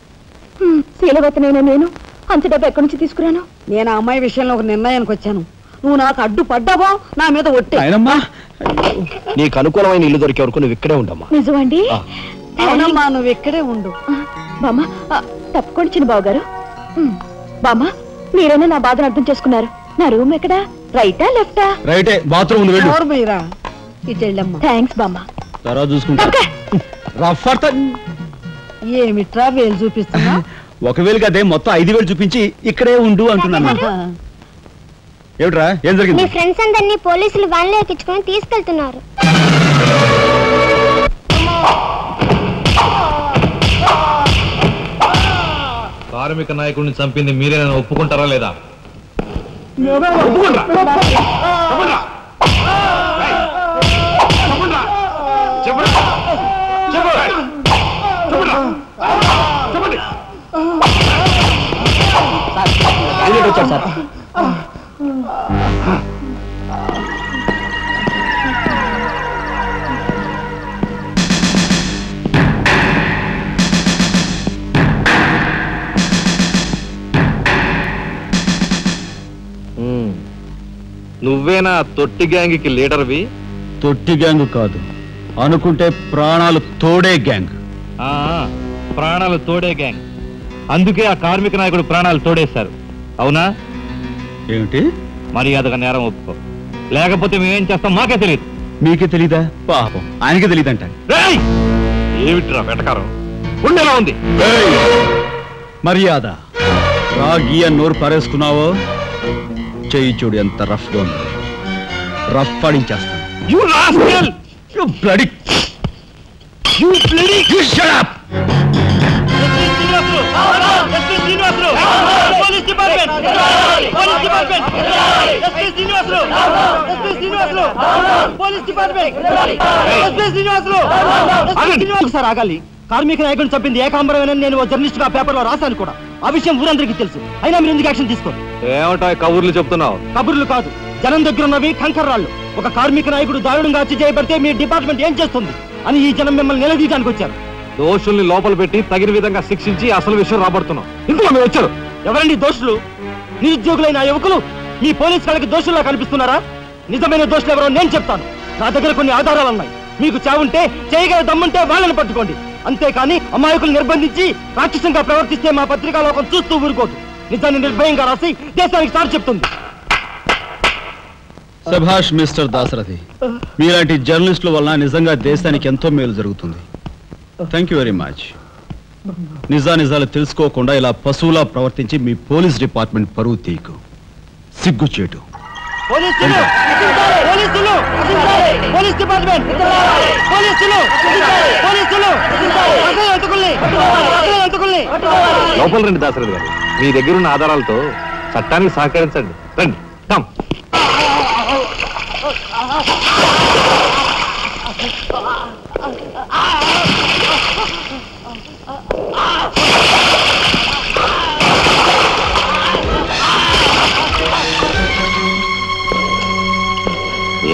Speaker 4: శీలవతనైనా నేను అంత డబ్బు ఎక్కడి నుంచి తీసుకురాను?
Speaker 3: నేను ఆ అమ్మాయి విషయంలో ఒక నిర్ణయానికి వచ్చాను. నువ్వు నాకు అడ్డు పడ్డావో నా మీద ఒట్టే.
Speaker 1: నీకు అనుకూలమైన ఇల్లు దొరికే వరకు నువ్వు ఇక్కడే ఉండమ్మా.
Speaker 4: నిజమండి?
Speaker 3: అవునమ్మా, నువ్వు ఇక్కడే ఉండు.
Speaker 4: బామ్మ, తప్పుకోండి చిన్న బాబు గారు. బామ్మ, మీరైనా నా బాధను అర్థం చేసుకున్నారు. నా రూమ్ ఎక్కడా? రైటా లెఫ్టా?
Speaker 2: రైటే, బాత్రూమ్ ఉంది.
Speaker 3: ఇటు వెళ్ళమ్మా.
Speaker 4: థ్యాంక్స్ బామ్మ.
Speaker 2: తర్వాత చూసుకుంటా.
Speaker 3: ఏమిట్రా వేలు చూపిస్తున్నా?
Speaker 2: ఒకవేళ అదే మొత్తం 5,000 చూపించి ఇక్కడే ఉండు అంటున్నాను. ఏమిట్రా, ఏం జరిగింది?
Speaker 9: మీ ఫ్రెండ్స్ అందరినీ పోలీసులు వ్యాన్లో ఎక్కించుకొని తీసుకెళ్తున్నారు.
Speaker 10: కార్మిక నాయకుడిని చంపింది మీరేనా ఒప్పుకుంటారా లేదా?
Speaker 1: నువ్వేనా తొట్టి గ్యాంగ్కి లీడర్వి?
Speaker 2: తొట్టి గ్యాంగ్ కాదు, అనుకుంటే ప్రాణాలు తోడే గ్యాంగ్.
Speaker 10: ప్రాణాలు తోడే గ్యాంగ్. అందుకే ఆ కార్మిక నాయకుడు ప్రాణాలు తోడేశారు. అవునా?
Speaker 2: ఏమిటి?
Speaker 10: మర్యాదగా నేరం ఒప్పుకో, లేకపోతే మేమేం చేస్తాం మాకే తెలియదు.
Speaker 2: మీకే తెలీదా? పాపం ఆయనకే తెలీదంట.
Speaker 10: ఏమిట్రా వెటకారం? ఉండేలా ఉంది.
Speaker 2: మర్యాద రాగి అని నోరు పారేసుకున్నావో చెయ్యి చూడు ఎంత రఫ్గా ఉంది. రఫ్ పాడించేస్తాను. You bloody you shut up!
Speaker 7: Sir ఆగాలి. కార్మిక నాయకుడిని చంపింది ఏకాంబరమేనని నేను జర్నలిస్ట్ గా పేపర్ లో రాశాను కూడా. ఆ విషయం ఊరందరికీ తెలుసు. అయినా మీరు ఎందుకు యాక్షన్ తీసుకోండి?
Speaker 10: ఏమంటా కబుర్లు చెప్తున్నావు?
Speaker 7: కబుర్లు కాదు, జనం దగ్గర ఉన్నవి కంకర్రాళ్ళు. ఒక కార్మిక నాయకుడు దారుణంగా హత్య చేయబడితే మీ డిపార్ట్మెంట్ ఏం చేస్తుంది అని ఈ జనం మిమ్మల్ని నిలదీయడానికి వచ్చారు.
Speaker 10: దోషుల్ని లోపల పెట్టి తగిన విధంగా శిక్షించి అసలు విషయం రాబడుతున్నాం. ఇందులో మీరు వచ్చారు.
Speaker 7: ఎవరండి దోషులు? నిరుద్యోగులైన యువకులు మీ పోలీసు వాళ్ళకి దోషుల్లా కనిపిస్తున్నారా? నిజమైన దోషులు ఎవరో నేను చెప్తాను. నా దగ్గర కొన్ని ఆధారాలు ఉన్నాయి. మీకు చావుంటే చేయగల దమ్ముంటే వాళ్ళని పట్టుకోండి. అంతేకాని అమాయకులు నిర్బంధించి రాక్షసంగా ప్రవర్తిస్తే మా పత్రికా లోకం చూస్తూ ఊరుకోదు. నిజాన్ని నిర్భయంగా రాసి దేశానికి సార్ చెప్తుంది.
Speaker 2: సభాష్ మిస్టర్ దాశరథి, మీలాంటి జర్నలిస్టుల వలన నిజంగా దేశానికి ఎంతో మేలు జరుగుతుంది. Thank you very much. నిజాలు తెలుసుకోకుండా ఇలా పశువులా ప్రవర్తించి మీ పోలీస్ డిపార్ట్మెంట్ పరువు తీయకు. సిగ్గుచేటు.
Speaker 7: పోలీస్ డిపార్ట్మెంట్
Speaker 10: లోపల రండి దాశరథి గారు. మీ దగ్గర ఉన్న ఆధారాలతో చట్టానికి సహకరించండి. రండి.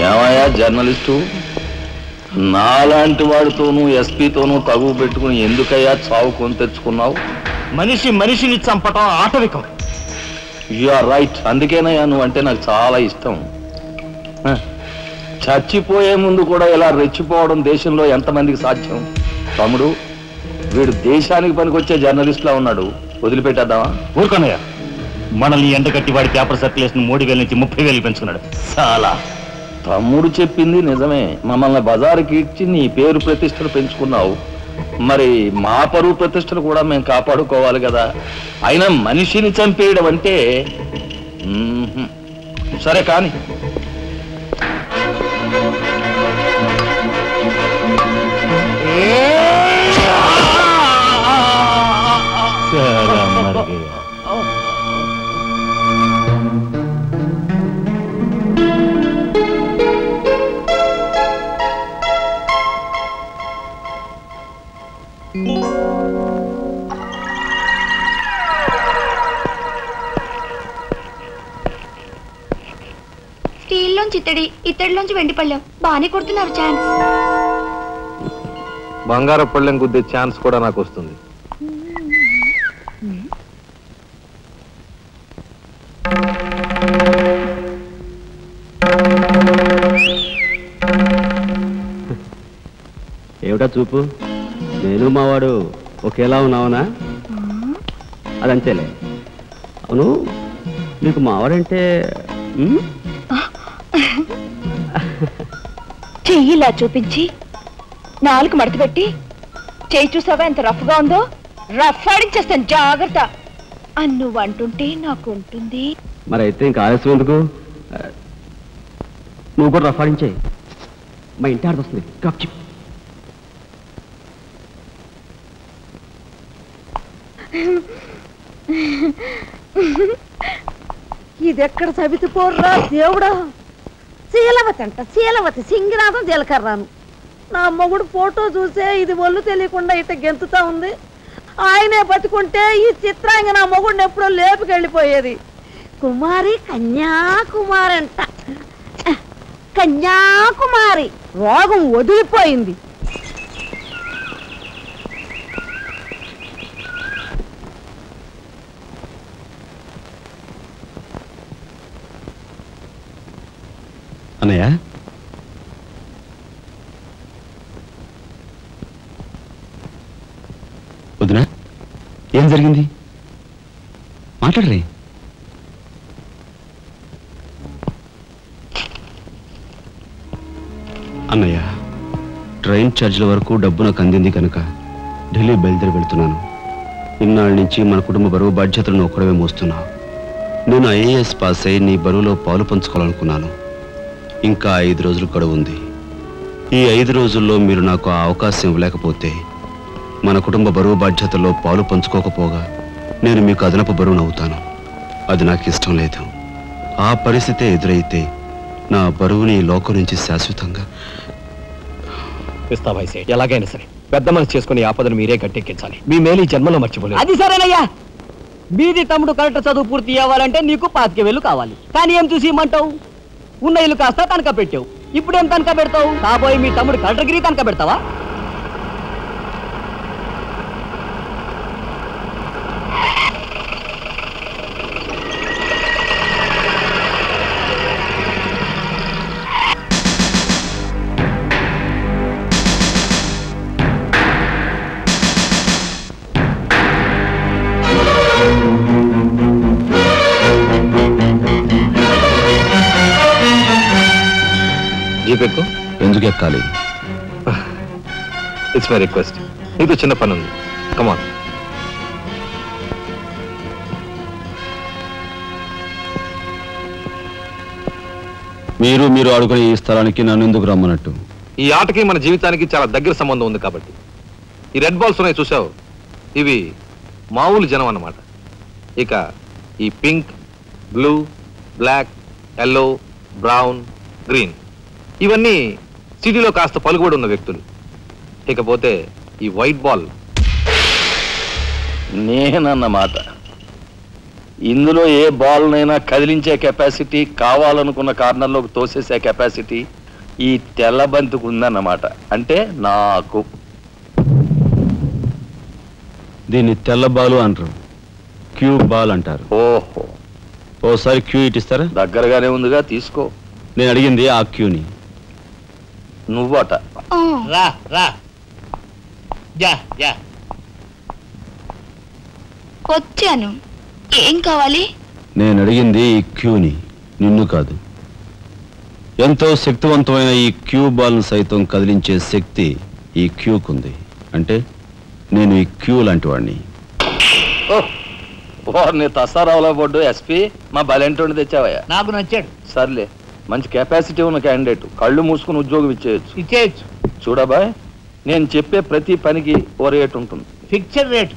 Speaker 6: ఏమయ్యా జర్నలిస్టు, నాలాంటి వాడితోనూ ఎస్పీతోనూ తగువ పెట్టుకుని ఎందుకయ్యా చావు కొని తెచ్చుకున్నావు?
Speaker 7: మనిషిని చంపటం ఆటవికం.
Speaker 6: You are right. అందుకేనయ్యా నువ్వంటే నాకు చాలా ఇష్టం. చచ్చిపోయే ముందు కూడా ఇలా రెచ్చిపోవడం దేశంలో ఎంతమందికి సాధ్యం? తమ్ముడు, వీడు దేశానికి పనికొచ్చే జర్నలిస్ట్లా ఉన్నాడు. వదిలిపెట్టేద్దామా?
Speaker 7: ఊరుకోనయ్యా. మనల్ని ఎండగట్టి వాడి పేపర్ సర్క్యులేషన్ 3,000 నుంచి 30,000 పెంచుకున్నాడు. చాలా.
Speaker 6: తమ్ముడు చెప్పింది నిజమే. మమ్మల్ని బజారుకి ఇచ్చి నీ పేరు ప్రతిష్టలు పెంచుకున్నావు. మరి మా పరువు ప్రతిష్టలు కూడా మేము కాపాడుకోవాలి కదా. అయినా మనిషిని చంపేయడం అంటే సరే కానీ.
Speaker 4: స్టీల్లోంచి ఇత్తడిలోంచి వెండి పళ్ళెం బాగానే కొడుతున్నారు. ఛాన్స్.
Speaker 10: బంగారు పళ్ళెం గుద్దే ఛాన్స్ కూడా నాకు వస్తుంది.
Speaker 11: ఏమిటా చూపు? నేను మావాడు ఒకేలా ఉన్నావునా? అదంతేలే. అవును, నీకు మావాడంటే
Speaker 4: చెయ్యిలా చూపించి నాలుగు మడత పెట్టి చెయ్యి చూసావా ఎంత రఫ్గా ఉందో? రఫ్ ఆడించేస్తాను, జాగ్రత్త అని నువ్వు అంటుంటే నాకు ఉంటుంది.
Speaker 11: మరి అయితే ఇంకా ఆలస్యం ఎందుకు? నువ్వు కూడా రఫ్ ఆడించే. మా ఇంటి ఆడదొస్తుంది.
Speaker 3: ఇదెక్కడ సవితిపోర్రా దేవుడా! శీలవతి అంట, శీలవతి సింగినాథం జీలకర్రాను. నా మొగుడు ఫోటో చూసే ఇది ఒళ్ళు తెలియకుండా ఇట గెంతుతా ఉంది. ఆయనే బతుకుంటే ఈ చిత్రాంగ నా మొగుడిని ఎప్పుడో లేపుకెళ్ళిపోయేది. కుమారి కన్యాకుమారి అంట, కన్యాకుమారి. రోగం వదిలిపోయింది.
Speaker 2: అన్నయ్య, వదినా, ఏం జరిగింది? మాట్లాడరే.
Speaker 11: కోర్టు ఛార్జీల వరకు డబ్బు నాకు అందింది కనుక ఢిల్లీ బయలుదేరి వెళ్తున్నాను. ఇన్నాళ్ళ నుంచి మన కుటుంబ బరువు బాధ్యతలను ఒక్కడమే మోస్తున్నా. నేను ఐఏఎస్ పాస్ అయి నీ బరువులో పాలు పంచుకోవాలనుకున్నాను. ఇంకా 5 రోజులు గడువు ఉంది. ఈ 5 రోజుల్లో మీరు నాకు ఆ అవకాశం ఇవ్వలేకపోతే మన కుటుంబ బరువు బాధ్యతల్లో పాలు పంచుకోకపోగా నేను మీకు అదనపు బరువును అవుతాను. అది నాకు ఇష్టం లేదు. ఆ పరిస్థితే ఎదురైతే నా బరువుని ఈ లోకం నుంచి శాశ్వతంగా
Speaker 1: ఇస్తా వైసే. ఎలాగైనా సరే పెద్ద మనసు చేసుకుని ఆపదను మీరే గట్టెక్కించాలి. మీ మేలు ఈ జన్మలో మర్చిపోలేదు.
Speaker 7: అది సరేనయ్యా. బీది తమ్ముడు కరెక్ట్ చదువు పూర్తి అవ్వాలంటే నీకు 25,000 కావాలి. కానీ ఏం చూసి ఇమ్మంటావు? ఉన్న ఇల్లు కాస్త తనఖా పెట్టావు. ఇప్పుడేం తనఖా పెడతావు? కాబోయే మీ తమ్ముడు కలెక్టర్గిరి తనఖా పెడతావా?
Speaker 1: జీపెక్కు.
Speaker 11: ఎందుకు ఎక్కాలి?
Speaker 1: It's my request. నీతో చిన్న పని ఉంది. కమాన్.
Speaker 11: మీరు ఆడుకునే ఈ స్థలానికి నన్ను ఎందుకు రమ్మన్నట్టు?
Speaker 1: ఈ ఆటకి మన జీవితానికి చాలా దగ్గర సంబంధం ఉంది కాబట్టి. ఈ రెడ్ బాల్స్ ఉన్నాయి చూసావు, ఇవి మామూలు జనం అన్నమాట. ఇక ఈ pink, blue, black, yellow, brown, green ఇవన్నీ సిటీలో కాస్త పలుకుబడి ఉన్న వ్యక్తులు. ఇకపోతే ఈ వైట్ బాల్
Speaker 6: నేనన్నమాట. ఇందులో ఏ బాల్నైనా కదిలించే కెపాసిటీ, కావాలనుకున్న కార్నర్లోకి తోసేసే కెపాసిటీ ఈ తెల్ల బంతికి ఉందన్నమాట. అంటే నాకు.
Speaker 11: దీన్ని తెల్ల బాలు అంటారు, క్యూ బాల్ అంటారు.
Speaker 6: ఓహో,
Speaker 11: ఓసారి క్యూ ఇటిస్తారా?
Speaker 6: దగ్గరగానే ఉందిగా, తీసుకో.
Speaker 11: నేను అడిగింది ఆ క్యూని.
Speaker 6: నువ్వట.
Speaker 7: రా రా. Yeah yeah.
Speaker 4: వచ్చాను. ఏం కావాలి?
Speaker 11: నేను అడిగింది ఈ క్యూని, నిన్ను కాదు. ఎంతో శక్తివంతమైన ఈ క్యూ బాల్ను సైతం కదిలించే శక్తి ఈ క్యూకుంది. అంటే నేను ఈ క్యూ లాంటి వాడిని.
Speaker 6: నీ తసారావులో బొడ్డు ఎస్పీ మా బలెంటోని తెచ్చావయ్యా.
Speaker 7: నాకు నచ్చాడు.
Speaker 6: సర్లే, మంచి కెపాసిటీ ఉన్న క్యాండిడేట్. కళ్ళు మూసుకుని ఉద్యోగం ఇచ్చేయచ్చు. చూడబాయ్, నేను చెప్పే ప్రతి పనికి ఓ రేట్ ఉంటుంది.
Speaker 7: Fixed rate.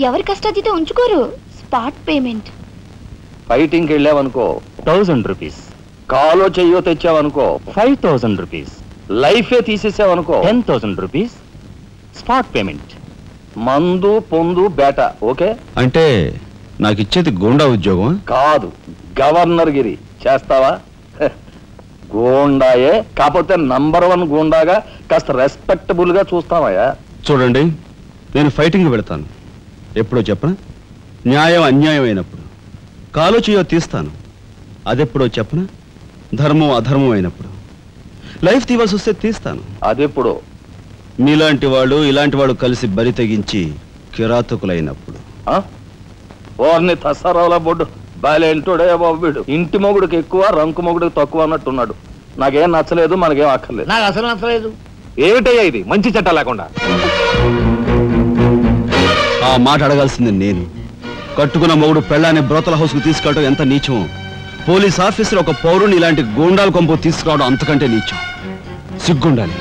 Speaker 4: ఎవరి కష్టాతీత ఉంచుకోరు. Spot payment.
Speaker 6: ఫైటింగ్కి వెళ్ళావనుకో
Speaker 5: 1000 రూపీస్.
Speaker 6: కాలో చెయ్యో తెచ్చావనుకో
Speaker 5: 5000 రూపీస్.
Speaker 6: లైఫే తీసేసావనుకో
Speaker 5: 10,000 రూపీస్ స్పాట్ పేమెంట్.
Speaker 6: మందు పొందు బేట. ఓకే?
Speaker 11: అంటే నాకు ఇచ్చేది గూండా ఉద్యోగం
Speaker 6: కాదు, గవర్నర్ గిరి. చేస్తావా? గూండాయే, కాకపోతే నంబర్ 1 గూండాగా కాస్త రెస్పెక్టబుల్ గా చూస్తావయ్యా.
Speaker 11: చూడండి, నేను ఫైటింగ్ పెడతాను. ఎప్పుడో చెప్పనా? న్యాయం అన్యాయం అయినప్పుడు. కాలో చేయో తీస్తాను. అదెప్పుడో చెప్పనా? ధర్మం అధర్మం అయినప్పుడు. లైఫ్ తీవాల్సి వస్తే తీస్తాను.
Speaker 6: అదెప్పుడు?
Speaker 11: మీలాంటి వాళ్ళు ఇలాంటి వాడు కలిసి బరి తెగించి కిరాతకులైనప్పుడు.
Speaker 6: ఓర్ని తసారావుల బొడ్డు బాలేంటోడే బాబు వీడు. ఇంటి మొగుడికి ఎక్కువ, రంకు మొగుడికి తక్కువ అన్నట్టున్నాడు. నాకేం నచ్చలేదు, మనకేం అక్కర్లేదు.
Speaker 7: నాకు అసలు నచ్చలేదు.
Speaker 1: ఏమిటయ్యా ఇది మంచి చట్టం లేకుండా?
Speaker 11: ఆ మాట అడగాల్సింది నేను. కట్టుకున్న మొగుడు పెళ్ళాన్ని బ్రోతల హౌస్కు తీసుకెళ్ళడం ఎంత నీచమో, పోలీస్ ఆఫీసర్ ఒక పౌరుని ఇలాంటి గూండాల కొంపు తీసుకురావడం అంతకంటే నీచం. సిగ్గుండాలి.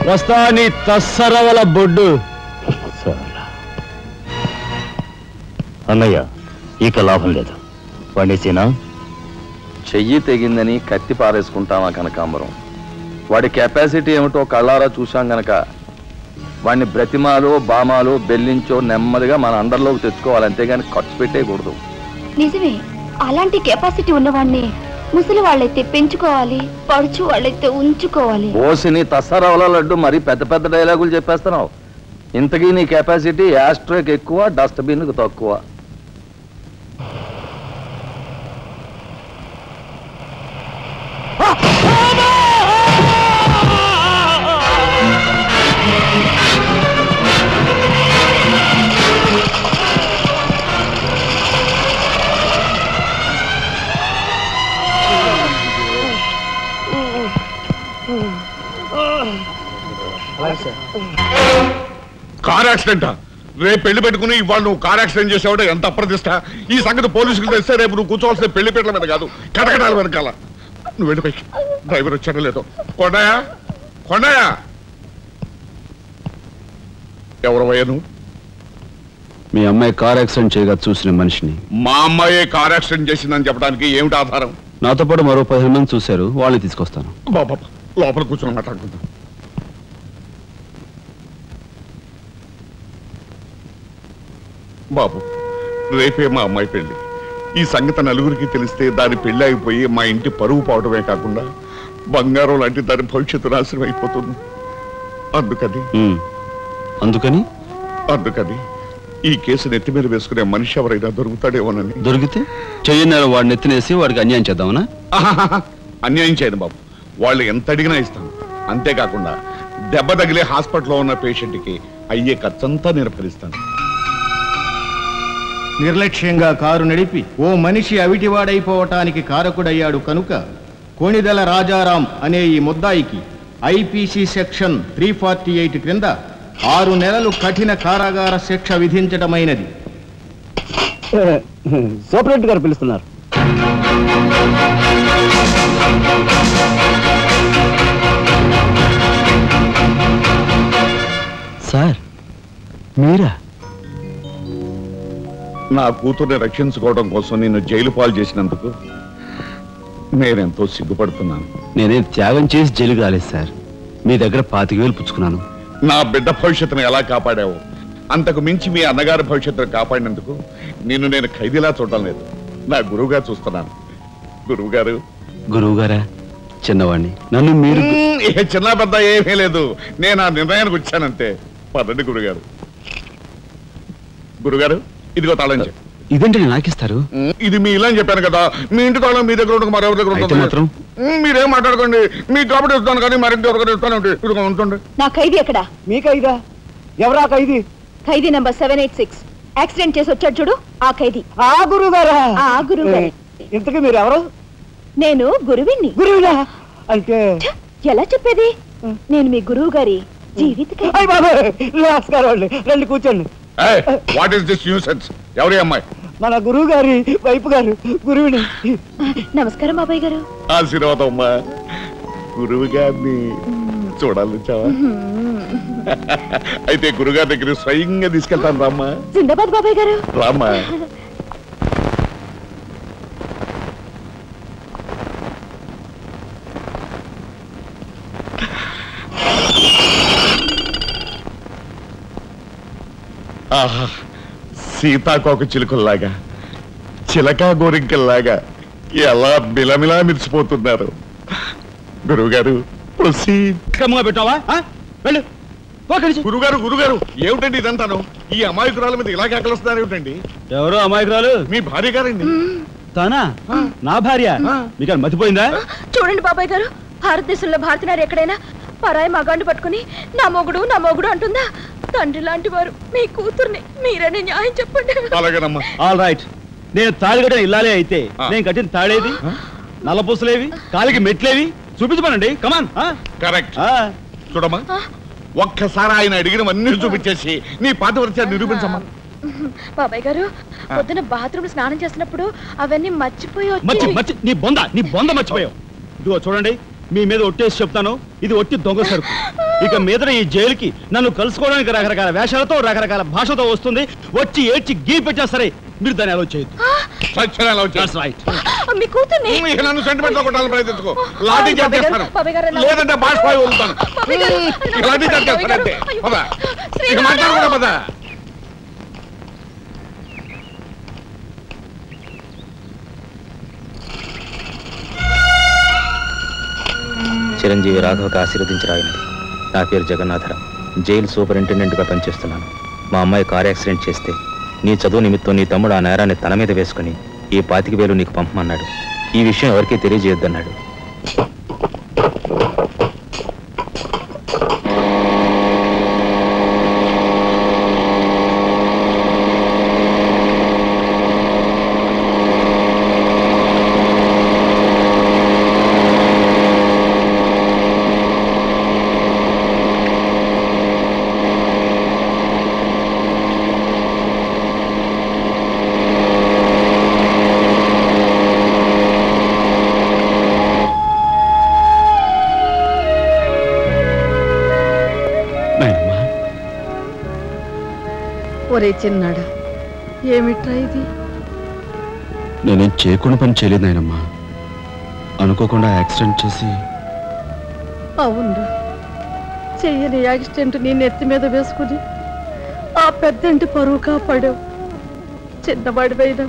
Speaker 2: వస్తా నీ తస్సరవల బొడ్డు.
Speaker 5: అన్నయ్య ఇక లాభం లేదు. పండేసేనా?
Speaker 6: చెయ్యి తెగిందని కత్తి పారేసుకుంటామా కనకాంబరం? వాడి కెపాసిటీ ఏమిటో కళ్ళారా చూశాం గనక వాడిని బ్రతిమాలో బామాలో బెల్లించో నెమ్మదిగా మన అండర్లోకి తెచ్చుకోవాలి, అంతేగాని ఖర్చు పెట్టేయకూడదు.
Speaker 4: నిజమే, అలాంటి కెపాసిటీ ఉన్నవాడిని ముసలి వాళ్ళైతే పెంచుకోవాలి, పడుచు వాళ్ళైతే ఉంచుకోవాలి.
Speaker 6: ఓసిని తస్సరవల లడ్డు మరి పెద్ద పెద్ద డైలాగులు చెప్పేస్తున్నావు. ఇంతకీ నీ కెపాసిటీ యాస్ట్రోకి ఎక్కువ, డస్ట్బిన్కి తక్కువ.
Speaker 12: కార్ యాక్సిడెంటా? రేపు పెళ్లి పెట్టుకుని ఇవాళ నువ్వు కార్ యాక్సిడెంట్ చేసావుంటే ఎంత అప్రదిష్ట. ఈ సంగతి పోలీసులు తెస్తే రేపు నువ్వు కూర్చోవాల్సిన పెళ్లి పీటల మీద కాదు, కటకటాల వెనకాల. నువ్వు వెళ్ళిపోయి డ్రైవర్ వచ్చాడో లేదో. కొండయా, కొండయా, ఎవరవయ్యా నువ్వు?
Speaker 11: మీ అమ్మాయి కార్ యాక్సిడెంట్ చేయగా చూసిన మనిషిని.
Speaker 12: మా అమ్మాయి కార్ యాక్సిడెంట్ చేసిందని చెప్పడానికి ఏమిటి ఆధారం?
Speaker 11: నాతో పాటు మరో 15 మంది చూశారు, వాళ్ళని తీసుకొస్తాను.
Speaker 12: బాబా లోపల కూర్చొని మాట్లాడుకుందాం. బాబు, రేపే మా అమ్మాయి పెళ్లి. ఈ సంగతి నలుగురికి తెలిస్తే దాని పెళ్లి అయిపోయి మా ఇంటి పరువు పోవడమే కాకుండా బంగారం లాంటి దాని భవిష్యత్తు నాశనం అయిపోతుంది. అందుకని ఈ కేసు నెత్తి మీద వేసుకునే మనిషి ఎవరైనా దొరుకుతాడేమోనని.
Speaker 11: దొరికితే చెయ్యన్నారు వాడిని ఎత్తినేసి వాడికి అన్యాయం చేద్దామనా?
Speaker 12: అన్యాయం చేయను బాబు, వాళ్ళు ఎంత అడిగినా ఇస్తాను. అంతేకాకుండా దెబ్బ తగిలే హాస్పిటల్లో ఉన్న పేషెంట్కి అయ్యే ఖర్చంతా నేను భరిస్తాను.
Speaker 2: నిర్లక్ష్యంగా కారు నడిపి ఓ మనిషి అవిటివాడైపోవటానికి కారకుడయ్యాడు కనుక కోణిదెల రాజారాం అనే ఈ ముద్దాయికి ఐపీసీ సెక్షన్ 348 క్రింద 6 నెలలు కఠిన కారాగార శిక్ష విధించటమైనది.
Speaker 7: సూపరింటెండెంట్ గారు పిలుస్తున్నారు.
Speaker 11: సార్ మీరా?
Speaker 12: నా కూతుర్ని రక్షించుకోవడం కోసం నిన్ను జైలు పాలు చేసినందుకు నేనెంతో సిగ్గుపడుతున్నాను.
Speaker 11: నేనేం త్యాగం చేసి జైలుకి రాలేదు సార్, మీ దగ్గర 25,000 పుచ్చుకున్నాను.
Speaker 12: నా బిడ్డ భవిష్యత్తును ఎలా కాపాడావు, అంతకు మించి మీ అన్నగారి భవిష్యత్తును కాపాడినందుకు నిన్ను నేను ఖైదీలా చూడడం లేదు, నా గురువుగా చూస్తున్నాను.
Speaker 11: గురువుగారా? చిన్నవాణ్ణి, నన్ను మీరు
Speaker 12: చిన్న పెద్ద ఏమీ లేదు, నేను ఆ నిర్ణయానికి వచ్చానంతే. పదండి గురుగారు. గురుగారు, ఇదిగో తాళం చెప్పు.
Speaker 11: ఇదేంటి నాకిస్తారు?
Speaker 12: ఇది మీ ఇలా అని చెప్పాను కదా, మీ ఇంటి తాళం మీ దగ్గర ఉండదు, మరెవరి దగ్గర ఉంటుంది. మీరేం మాట్లాడుకోండి, మీ కాబట్టి ఇస్తాను కానీ మరింటి ఎవరికైనా ఇస్తాను. ఇదిగో ఉంటుంది.
Speaker 4: నా ఖైదీ ఎక్కడా?
Speaker 7: మీ ఖైదా? ఎవరా ఖైదీ?
Speaker 4: ఖైదీ నంబర్ 786. యాక్సిడెంట్ చేసి వచ్చాడు చూడు, ఆ ఖైదీ.
Speaker 7: ఆ గురువు గారా?
Speaker 4: ఆ గురువు గారు.
Speaker 7: ఇంతకీ మీరు ఎవరు?
Speaker 4: నేను గురువిని.
Speaker 7: గురువునా అంటే
Speaker 4: ఎలా చెప్పేది? నేను మీ గురువు గారి జీవిత
Speaker 7: రండి కూర్చోండి.
Speaker 12: What is this nuisance? ఎవరి అమ్మాయి?
Speaker 7: మన గురువు గారి వైపు గారు, గురువుని.
Speaker 4: నమస్కారం బాబాయ్ గారు.
Speaker 12: ఆశీర్వాదం అమ్మా. గురువు గారిని చూడాలి చావా? అయితే గురుగారి దగ్గర స్వయంగా తీసుకెళ్తాను రామ్మా.
Speaker 4: జిందాబాద్ బాబాయ్ గారు.
Speaker 12: రామ్మా. ఆహా, సీతాకోక చిలుకల్లాగా, చిలకా గోరింకల్లాగా ఎలా మిలమిలా మిరిసిపోతున్నారు. గురువుగారు
Speaker 2: పెట్టావా?
Speaker 12: గురుగారు, గురుగారు, ఏమిటండి ఇదంతాను? ఈ అమాయకురాల మీద ఇలా కేకలుస్తున్నారు ఏమిటండి?
Speaker 2: ఎవరు అమాయకురాలు?
Speaker 12: మీ భార్య గారండి.
Speaker 2: తానా? నా భార్య? మీకు మతిపోయిందా?
Speaker 4: చూడండి బాబాయ్ గారు, భారతదేశంలో భారతీయులు ఎక్కడైనా పరాయి మగాండు పట్టుకుని నా మొగుడు అంటుందా? తండ్రి లాంటి వారు మీ కూతుర్ని మీరనే న్యాయం చెప్పండి.
Speaker 12: అలాగేనమ్మా.
Speaker 2: All right. నేను తాళి కట్టిన ఇల్లాలే అయితే నేను కట్టిన తాళేది, నల్లపూసలేవి, కాలికి మెట్లేవి చూపించమనండి. కమాన్.
Speaker 12: కరెక్ట్. చూడమ్మా, ఒక్కసారి ఆయన అడిగినవన్నీ చూపించేసి నీ పాతివ్రత్యాన్ని నిరూపించమ్మా.
Speaker 4: బాబాయ్ గారు, పొద్దున బాత్రూమ్ స్నానం చేసినప్పుడు అవన్నీ మర్చిపోయి
Speaker 2: నీ బొంద మర్చిపోయావు. ఇదిగో చూడండి, మీ మీద ఒట్టేసి చెప్తాను, ఇది ఒట్టి దొంగ సరుకు. ఇక మీద ఈ జైలుకి నన్ను కలుసుకోవడానికి రకరకాల వేషాలతో రకరకాల భాషతో వస్తుంది. వచ్చి ఏడ్చి గీ పెట్టా సరే మీరు దాన్ని అలౌ చేయొద్దు.
Speaker 4: మీ కూతుర్ని
Speaker 12: నన్ను సెంటిమెంట్ లో కొట్టాలని ప్రయత్నించుకో. లాఠీ చార్జ్ చేస్తాను, లేదంటే బాష్పాయి వదులుతాను. లాఠీ చార్జ్ చేస్తానంటే పద, ఇక మాట్లాడకూడదు పద.
Speaker 5: చిరంజీవి రాఘవకు ఆశీర్వదించరాయినది. నా పేరు జగన్నాథరావు, జైలు సూపరింటెండెంట్గా పనిచేస్తున్నాను. మా అమ్మాయి కారు యాక్సిడెంట్ చేస్తే నీ చదువు నిమిత్తం నీ తమ్ముడు ఆ నేరాన్ని తన మీద వేసుకుని ఈ 25,000 నీకు పంపమన్నాడు. ఈ విషయం ఎవరికీ తెలియజేయొద్దన్నాడు.
Speaker 3: ఒరే చిన్నాడా, ఏమిట్రా ఇది?
Speaker 11: నేనేం చేయకుండా పని చేయలేదు నాయనమ్మా. అనుకోకుండా యాక్సిడెంట్ చేసి.
Speaker 3: అవునరా, చెయ్యని యాక్సిడెంట్ నీ నెత్తి మీద వేసుకుని ఆ పెద్దంటి పరువు కాపాడావు. చిన్నవాడిపైనా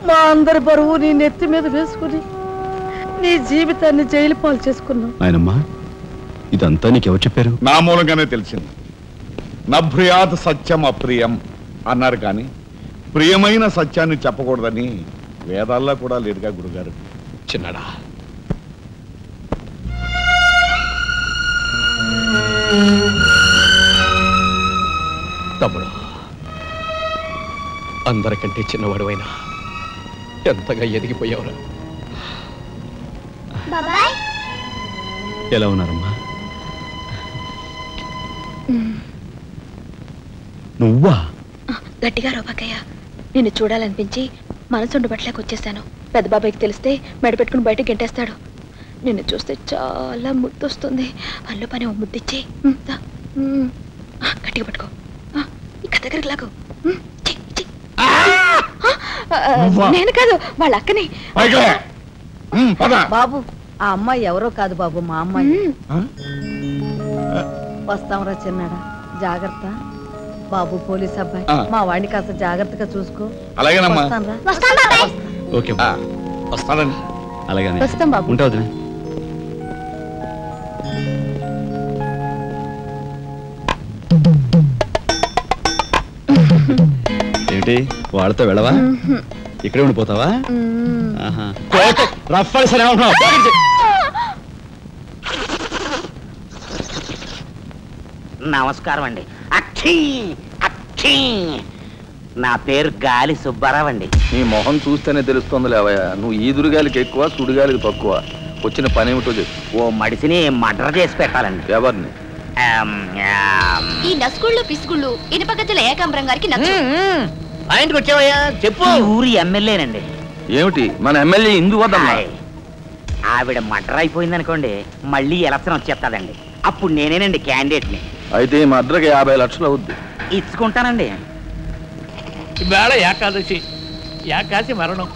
Speaker 3: మా అందరి బరువు నీ నెత్తి మీద వేసుకుని నీ జీవితాన్ని జైలు పాలు చేసుకున్నావు.
Speaker 11: నాయనమ్మా, ఇదంతా నీకెవరు చెప్పారు?
Speaker 12: నా మూలంగానే తెలిసింది. నభ్రియాత్ సత్యం అప్రియం అన్నారు, కానీ ప్రియమైన సత్యాన్ని చెప్పకూడదని వేదాల్లో కూడా లేదుగా గురుగారు.
Speaker 1: చిన్నడా, తమ్ముడు, అందరికంటే చిన్నవాడువైనా ఎంతగా ఎదిగిపోయావురా.
Speaker 11: ఎలా ఉన్నారమ్మా? నువ్వా?
Speaker 4: గట్టిగా రోబకయ్య, నిన్ను చూడాలనిపించి మనసుండు బట్టలేక వచ్చేసాను. పెద్ద బాబాయ్కి తెలిస్తే మెడ పెట్టుకుని బయటకు గెంటేస్తాడు. నిన్ను చూస్తే చాలా ముద్దు వస్తుంది. పనిలో పని ఓ ముద్దిచ్చి గట్టిగా పట్టుకో. ఇంకా దగ్గరికి లాగు. నేను కాదు, వాళ్ళ అక్కని.
Speaker 3: బాబు, ఆ అమ్మాయి ఎవరో కాదు బాబు, మా అమ్మాయి. వస్తాంరా చిన్నాడా, జాగ్రత్త. బాబు పోలీస్ అబ్బాయి, మా వాడిని కాస్త జాగ్రత్తగా చూసుకో.
Speaker 12: అలాగేనమ్మా.
Speaker 11: ఓకే వస్తానండి. అలాగే
Speaker 4: వస్తాం బాబు.
Speaker 11: ఉంటా వదినా. ఏంటి వాళ్ళతో వెళ్ళవా? ఇక్కడే ఉండిపోతావా?
Speaker 13: నమస్కారం అండి. అక్షీ అక్షీ, నా పేరు గాలి సుబ్బారావు అండి.
Speaker 6: నీ మొహం చూస్తేనే తెలుస్తుంది లేవయ్యా, నువ్వు ఈదురుగాలికి ఎక్కువ సుడిగాలికి తక్కువ. వచ్చిన పని ఏమిటో చెప్పు.
Speaker 13: ఓ మడిసిని మర్డర్ చేసి పెట్టాలండి.
Speaker 6: ఎవరిని?
Speaker 14: ఈ నస్కుళ్ళు పిసుకుళ్ళు ఇనుపగతుల ఏకాంబరం గారికి నచ్చు.
Speaker 13: ఆయనకు వచ్చావయ్యా, చెప్పు. ఊరి ఎమ్మెల్యేనండి.
Speaker 6: ఏమిటి మన ఎమ్మెల్యే ఇందు వద్దమ్మా?
Speaker 13: ఆవిడ మర్డర్ అయిపోయింది అనుకోండి, మళ్ళీ ఎలక్షన్ వచ్చేస్తాదండి. అప్పుడు నేనేనండి క్యాండిడేట్ని.
Speaker 6: అయితే ఈ మర్డర్కి 50 లక్షలు అవుద్ది.
Speaker 13: ఇచ్చుకుంటానండి.
Speaker 15: ఇవాళ ఏకాదశి, ఏకాశి మరణం,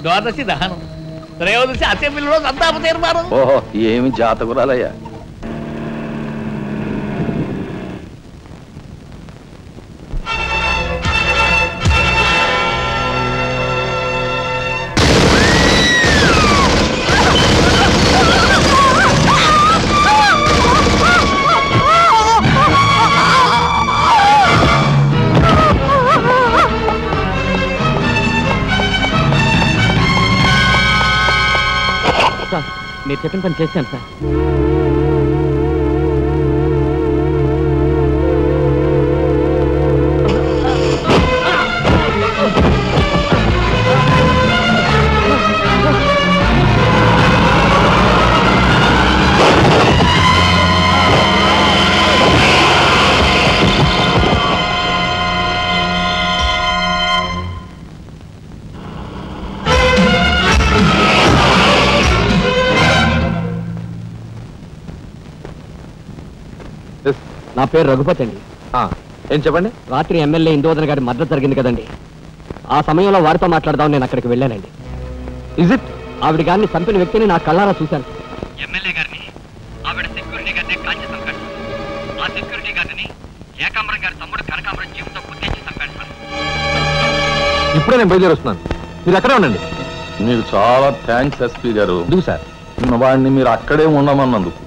Speaker 15: ద్వాదశి దహనం, త్రయోదశి అసెంబ్లీలో సంతాప తీర్మానం.
Speaker 6: ఓహో, ఏమి జాతకురాలయ్యా.
Speaker 13: మీరు చెప్పిన పని చేశాను సార్.
Speaker 1: నా పేరు రఘుపతి అండి.
Speaker 6: ఏం చెప్పండి?
Speaker 1: రాత్రి ఎమ్మెల్యే ఇందోదన గారి మద్దతు జరిగింది కదండి, ఆ సమయంలో వారితో మాట్లాడదాం నేను అక్కడికి వెళ్ళానండి.
Speaker 6: Is it?
Speaker 1: ఆవిడ గారిని చంపిన వ్యక్తిని నా కళ్ళారా చూశాను.
Speaker 16: ఎమ్మెల్యే గారిని ఆవిడ సెక్యూరిటీ గారిని కాల్చి చంపాడు. ఆ సెక్యూరిటీ గారిని ఏకాంబరం గారి తమ్ముడు కనకాంబరం జీవితం గుర్తించి చంపాడు సార్.
Speaker 6: ఇప్పుడే నేను బయలుదేరి వస్తున్నాను, మీరు అక్కడే ఉండండి. మీకు చాలా థ్యాంక్స్ ఎస్పీ గారు. ఎందుకు సార్? వాడిని మీరు అక్కడే ఉండమన్నందుకు.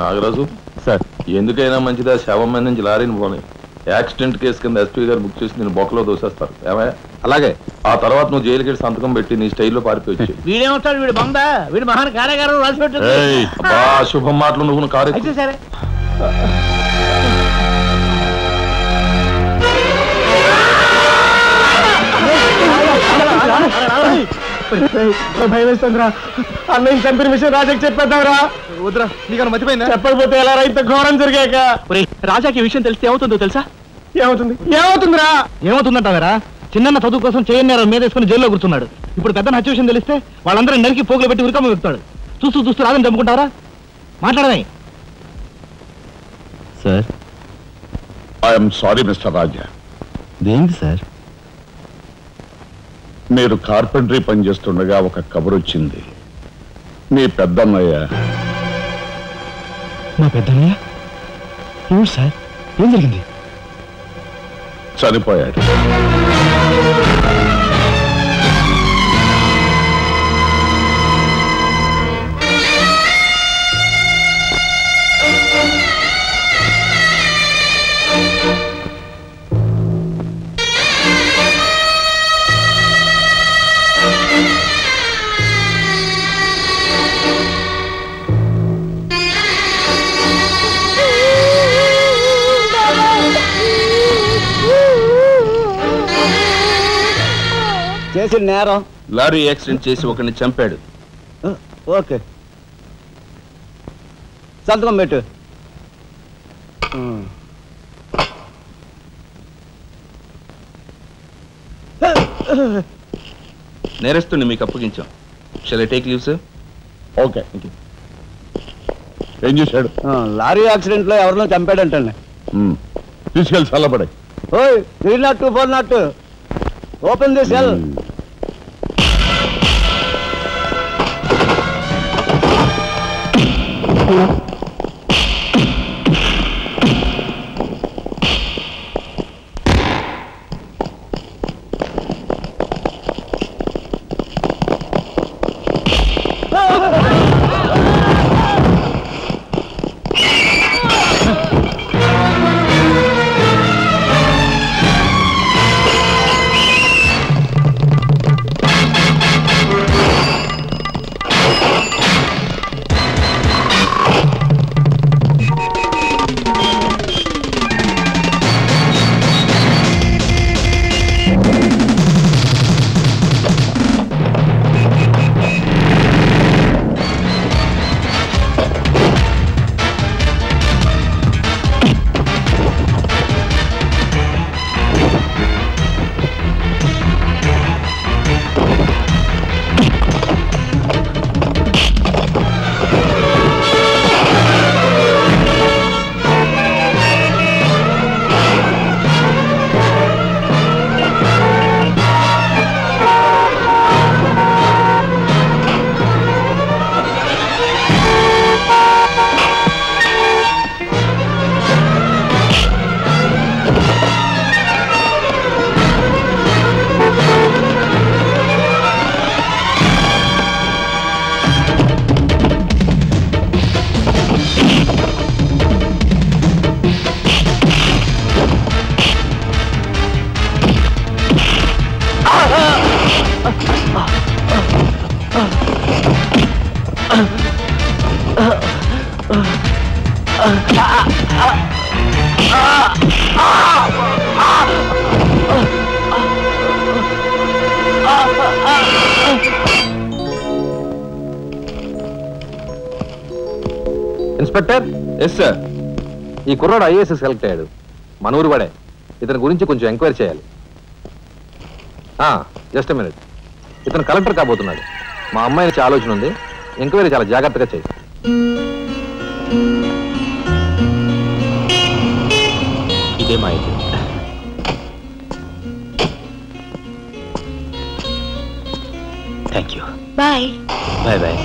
Speaker 6: నాగరాజు సార్, ఎందుకైనా మంచిదా శవం మీద నుంచి లారీని పోనీ. యాక్సిడెంట్ కేసు కింద ఎస్పీ గారు బుక్ చేసి నేను బొక్కలో దోసేస్తారు. ఏమయ్యా? అలాగే. ఆ తర్వాత నువ్వు జైలుకి వెళ్ళి సంతకం పెట్టి నీ స్టైల్లో పారిపోయి.
Speaker 15: వీడేమవుతాడు? వీడు బంద, వీడు మహాన్ కార్యగారం రాసి పెట్టు.
Speaker 6: శుభం మాటలు నువ్వు కారు.
Speaker 15: అయితే సరే.
Speaker 7: భయం వేస్తుందిరా. అన్నయ్య చంపిన విషయం రాజాకి చెప్పేద్దాంరా.
Speaker 8: వద్దురా, నీకన్నా మర్చిపోయిందా?
Speaker 7: చెప్పకపోతే ఎలా రైతు ఘోరం జరిగాక.
Speaker 1: రాజాకి ఈ విషయం తెలిస్తే ఏమవుతుందో తెలుసా?
Speaker 7: ఏమవుతుందిరా?
Speaker 1: ఏమవుతుందంటావరా? చిన్న చదువు కోసం చేయన్నారు మీద వేసుకుని జైల్లో కూర్చున్నాడు. ఇప్పుడు పెద్ద హత్య విషయం తెలిస్తే వాళ్ళందరూ నరికి పోగులు పెట్టి ఉరికమ్మ వెళ్తాడు. చూస్తూ రాదని చంపుకుంటావరా? మాట్లాడమే.
Speaker 12: Sir, I'm sorry mister Raja.
Speaker 11: దేంటి సార్?
Speaker 12: మీరు కార్పెంటరీ పనిచేస్తుండగా ఒక కబురు వచ్చింది. మీ పెద్దన్నయ్య.
Speaker 11: మా పెద్దన్నయ్య? ఏమిటి సార్? ఏం జరిగింది?
Speaker 12: చనిపోయాడు.
Speaker 7: చేసిన నేరం
Speaker 11: లారీ యాక్సిడెంట్ చేసి ఒకరిని చంపాడు.
Speaker 7: ఓకే, సంతకం పెట్టు.
Speaker 5: నేరస్తుని మీకు అప్పగించాం. Shall I take leave sir?
Speaker 2: Okay. ఏం చేశాడు? లారీ యాక్సిడెంట్ లో ఎవరినో చంపాడంటండి.
Speaker 12: తీసుకెళ్ళి చల్లబడే.
Speaker 2: ఓయ్ 302 402 open the cell.
Speaker 6: Inspector. Yes sir. ఈ కుర్రాడు ఐఏఎస్ సెలెక్ట్ అయ్యాడు. మన ఊరు వాడే. ఇతని గురించి కొంచెం ఎంక్వైరీ చేయాలి. Just minute. ఇతను కలెక్టర్ కాబోతున్నాడు. మా అమ్మాయి నుంచి ఆలోచన ఉంది. ఎంక్వైరీ చాలా జాగ్రత్తగా చేయి.
Speaker 5: ఇదే మా అయితే. Thank you.
Speaker 14: Bye.
Speaker 5: Bye bye.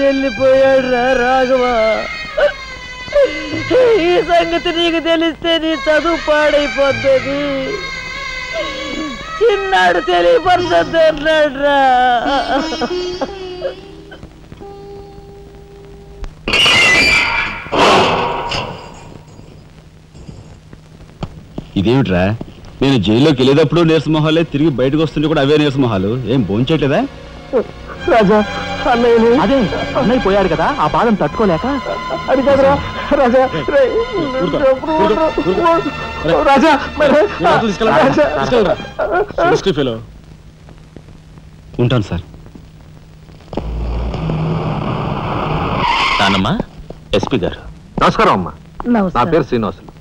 Speaker 3: వెళ్ళిపోయాడు రా రాఘవ. ఈ సంగతి నీకు తెలిస్తే నీ చదువు పాడైపోతుంది. చిన్నాడు తెలియపడుతుంది అన్నాడు రా.
Speaker 11: ఇదేమిట్రా, నేను జైల్లోకి వెళ్ళేటప్పుడు నీరసమొహాలే, తిరిగి బయటకు వస్తుంటే కూడా అవే నీరసమొహాలు. ఏం భోంచేయట్లేదా?
Speaker 7: రాజా అదే అన్నయ్య పోయాడు కదా, ఆ బాధను తట్టుకోలేక. అది కదరా రాజా.
Speaker 11: ఉంటాను సార్.
Speaker 5: నానమ్మా, ఎస్పీ గారు.
Speaker 6: నమస్కారం అమ్మా. నా పేరు శ్రీనివాసులు.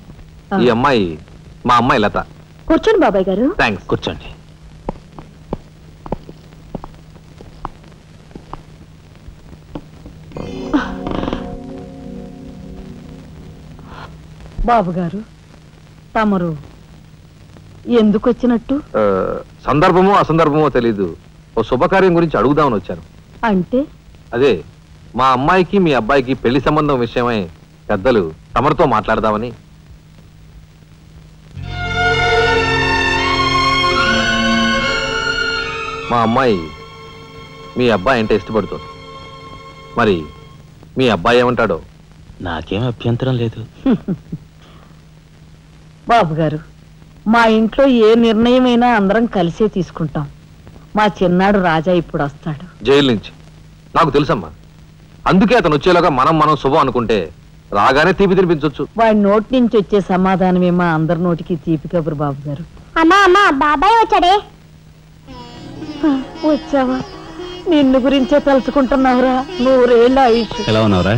Speaker 6: ఈ అమ్మాయి మా అమ్మాయి లత.
Speaker 4: కూర్చోండి బాబాయ్ గారు.
Speaker 6: థ్యాంక్స్.
Speaker 5: కూర్చోండి.
Speaker 3: బాబు గారు, తమరు ఎందుకు వచ్చినట్టు?
Speaker 6: సందర్భమో అసందర్భమో తెలీదు. ఓ శుభకార్యం గురించి అడుగుదామని వచ్చాను.
Speaker 3: అంటే
Speaker 6: అదే, మా అమ్మాయికి మీ అబ్బాయికి పెళ్లి సంబంధం విషయమై పెద్దలు తమరితో మాట్లాడదామని. మా అమ్మాయి మీ అబ్బాయి అంటే ఇష్టపడుతుంది. మరి మీ అబ్బాయి ఏమంటాడో?
Speaker 5: నాకేం అభ్యంతరం లేదు.
Speaker 3: బాబు గారు, మా ఇంట్లో ఏ నిర్ణయమైనా అందరం కలిసే తీసుకుంటాం. మా చిన్నాడు రాజా ఇప్పుడు వస్తాడు
Speaker 6: జైలు నుంచి. నాకు తెలుసమ్మా, అందుకే అతను వచ్చేలాగా మనం శుభం అనుకుంటే రాగానే తీపి తినిపించవచ్చు.
Speaker 3: వాడి నోటి నుంచి వచ్చే సమాధానమే మా అందరి నోటికి తీపి కబురు. బాబు గారు,
Speaker 9: అమ్మా అమ్మా బాబాయ్ వచ్చాడే.
Speaker 3: వచ్చావా? నిన్ను గురించే తలుచుకుంటున్నావురా. 100 ఏళ్ళ ఆయుష్.
Speaker 11: ఎలా ఉన్నావురా?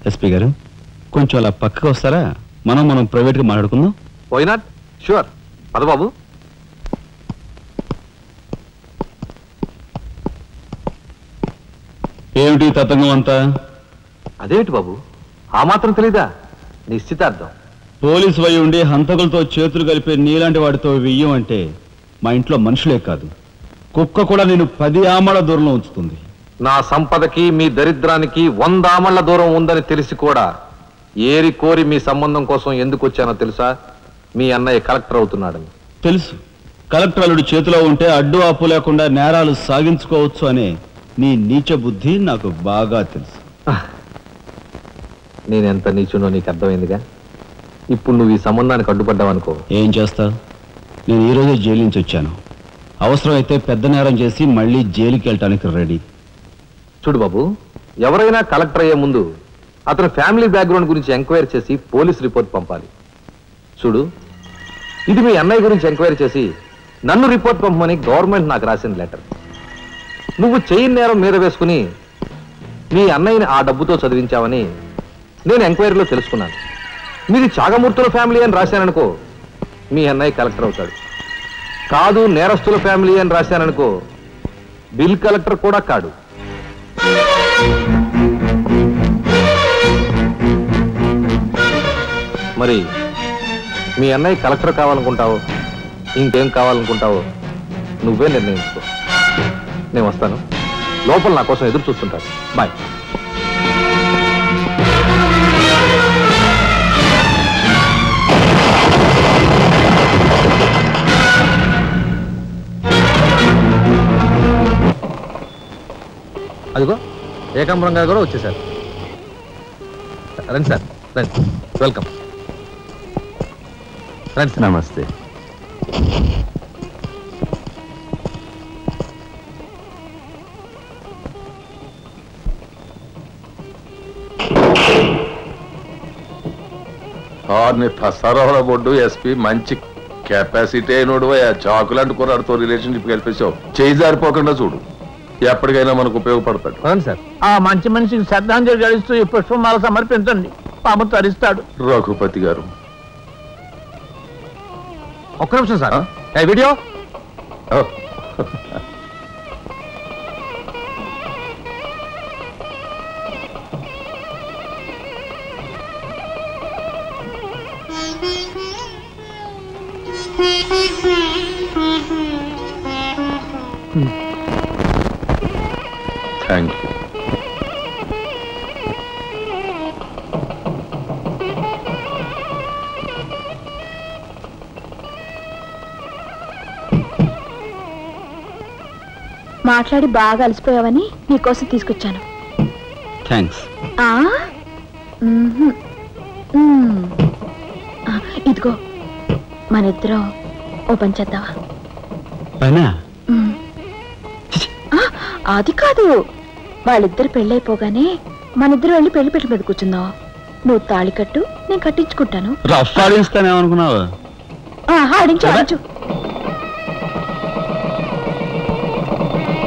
Speaker 11: ఎస్పీ గారు, కొంచెం అలా పక్కకు వస్తారా? మనం ప్రైవేట్గా మాట్లాడుకుందాం.
Speaker 6: Why not? షూర్. పద బాబు.
Speaker 11: ఏమిటి తతంగం అంతా?
Speaker 6: అదేమిటి బాబు, ఆ మాత్రం తెలీదా? నిశ్చితార్థం.
Speaker 11: పోలీసు వై ఉండి హంతకులతో చేతులు కలిపే నీలాంటి వాడితో వెయ్యం అంటే మా ఇంట్లో మనుషులే కాదు, కుక్క కూడా నేను 10 ఆమళ్ల దూరంలో ఉంచుతుంది.
Speaker 6: నా సంపదకి మీ దరిద్రానికి 100 ఆమళ్ల దూరం ఉందని తెలిసి కూడా ఏరి కోరి మీ సంబంధం కోసం ఎందుకు వచ్చానో తెలుసా? మీ అన్నయ్య కలెక్టర్ అవుతున్నాడని.
Speaker 11: తెలుసు. కలెక్టర్ అల్లుడు చేతిలో ఉంటే అడ్డు ఆపు లేకుండా నేరాలు సాగించుకోవచ్చు అనే నీ నీచ బుద్ధి నాకు బాగా తెలుసు.
Speaker 6: నేనెంత నీచునో నీకు అర్థమైందిగా. ఇప్పుడు నువ్వు ఈ సంబంధానికి అడ్డుపడ్డావనుకో,
Speaker 11: ఏం చేస్తావు? నేను ఈరోజే జైలు నుంచి వచ్చాను. అవసరమైతే పెద్ద నేరం చేసి మళ్ళీ జైలుకి వెళ్ళటానికి రెడీ.
Speaker 6: చూడు బాబు, ఎవరైనా కలెక్టర్ అయ్యే ముందు అతని ఫ్యామిలీ బ్యాక్గ్రౌండ్ గురించి ఎంక్వైరీ చేసి పోలీస్ రిపోర్ట్ పంపాలి. చూడు, ఇది మీ అన్నయ్య గురించి ఎంక్వైరీ చేసి నన్ను రిపోర్ట్ పంపమని గవర్నమెంట్ నాకు రాసిన లెటర్. నువ్వు చెయ్యి నేరం మీద వేసుకుని మీ అన్నయ్యని ఆ డబ్బుతో చదివించావని నేను ఎంక్వైరీలో తెలుసుకున్నాను. మీది చాగమూర్తుల ఫ్యామిలీ అని రాశాననుకో, మీ అన్నయ్య కలెక్టర్ అవుతాడు. కాదు నేరస్తుల ఫ్యామిలీ అని రాశాననుకో, బిల్ కలెక్టర్ కూడా కాడు. మరి మీ అన్నయ్య కలెక్టర్ కావాలనుకుంటావో ఇంకేం కావాలనుకుంటావో నువ్వే నిర్ణయించుకో. నేను వస్తాను. లోపల నా కోసం ఎదురు చూస్తుంటాను. బాయ్. అదిగో ఏకాంబరం గారు కూడా వచ్చేసారు. రండి సార్, రండి. వెల్కమ్. రండి సార్.
Speaker 17: నమస్తే.
Speaker 12: సరవల బొడ్డు ఎస్పీ మంచి కెపాసిటీ అయినోడు. చాకులాంటి కుర్రాడితో రిలేషన్షిప్ కలిపేసావు. చేయి జారిపోకుండా చూడు, ఎప్పటికైనా మనకు ఉపయోగపడతాడు.
Speaker 6: అవును సార్.
Speaker 15: ఆ మంచి మనిషికి శ్రద్ధాంజలి గడిస్తూ ఈ పుష్పమాల సమర్పించండి. పాము తరిస్తాడు.
Speaker 12: రఘుపతి గారు,
Speaker 6: ఒక్క నిమిషం సార్. Video
Speaker 12: thank you.
Speaker 4: మాట్లాడి బాగా అలసిపోయావని నీకోసం తీసుకొచ్చాను.
Speaker 11: థ్యాంక్స్.
Speaker 4: ఇదిగో మన ఇద్దరం ఓ పని చేద్దావా? అది కాదు, వాళ్ళిద్దరు పెళ్ళైపోగానే మనిద్దరు వెళ్ళి పెళ్లి పెట్టల మీద కూర్చుందాం. నువ్వు తాళి కట్టు, నేను కట్టించుకుంటాను.
Speaker 11: రఫ్ ఆడించుతానేమనుకున్నావా?
Speaker 4: ఆడించు ఆడించు.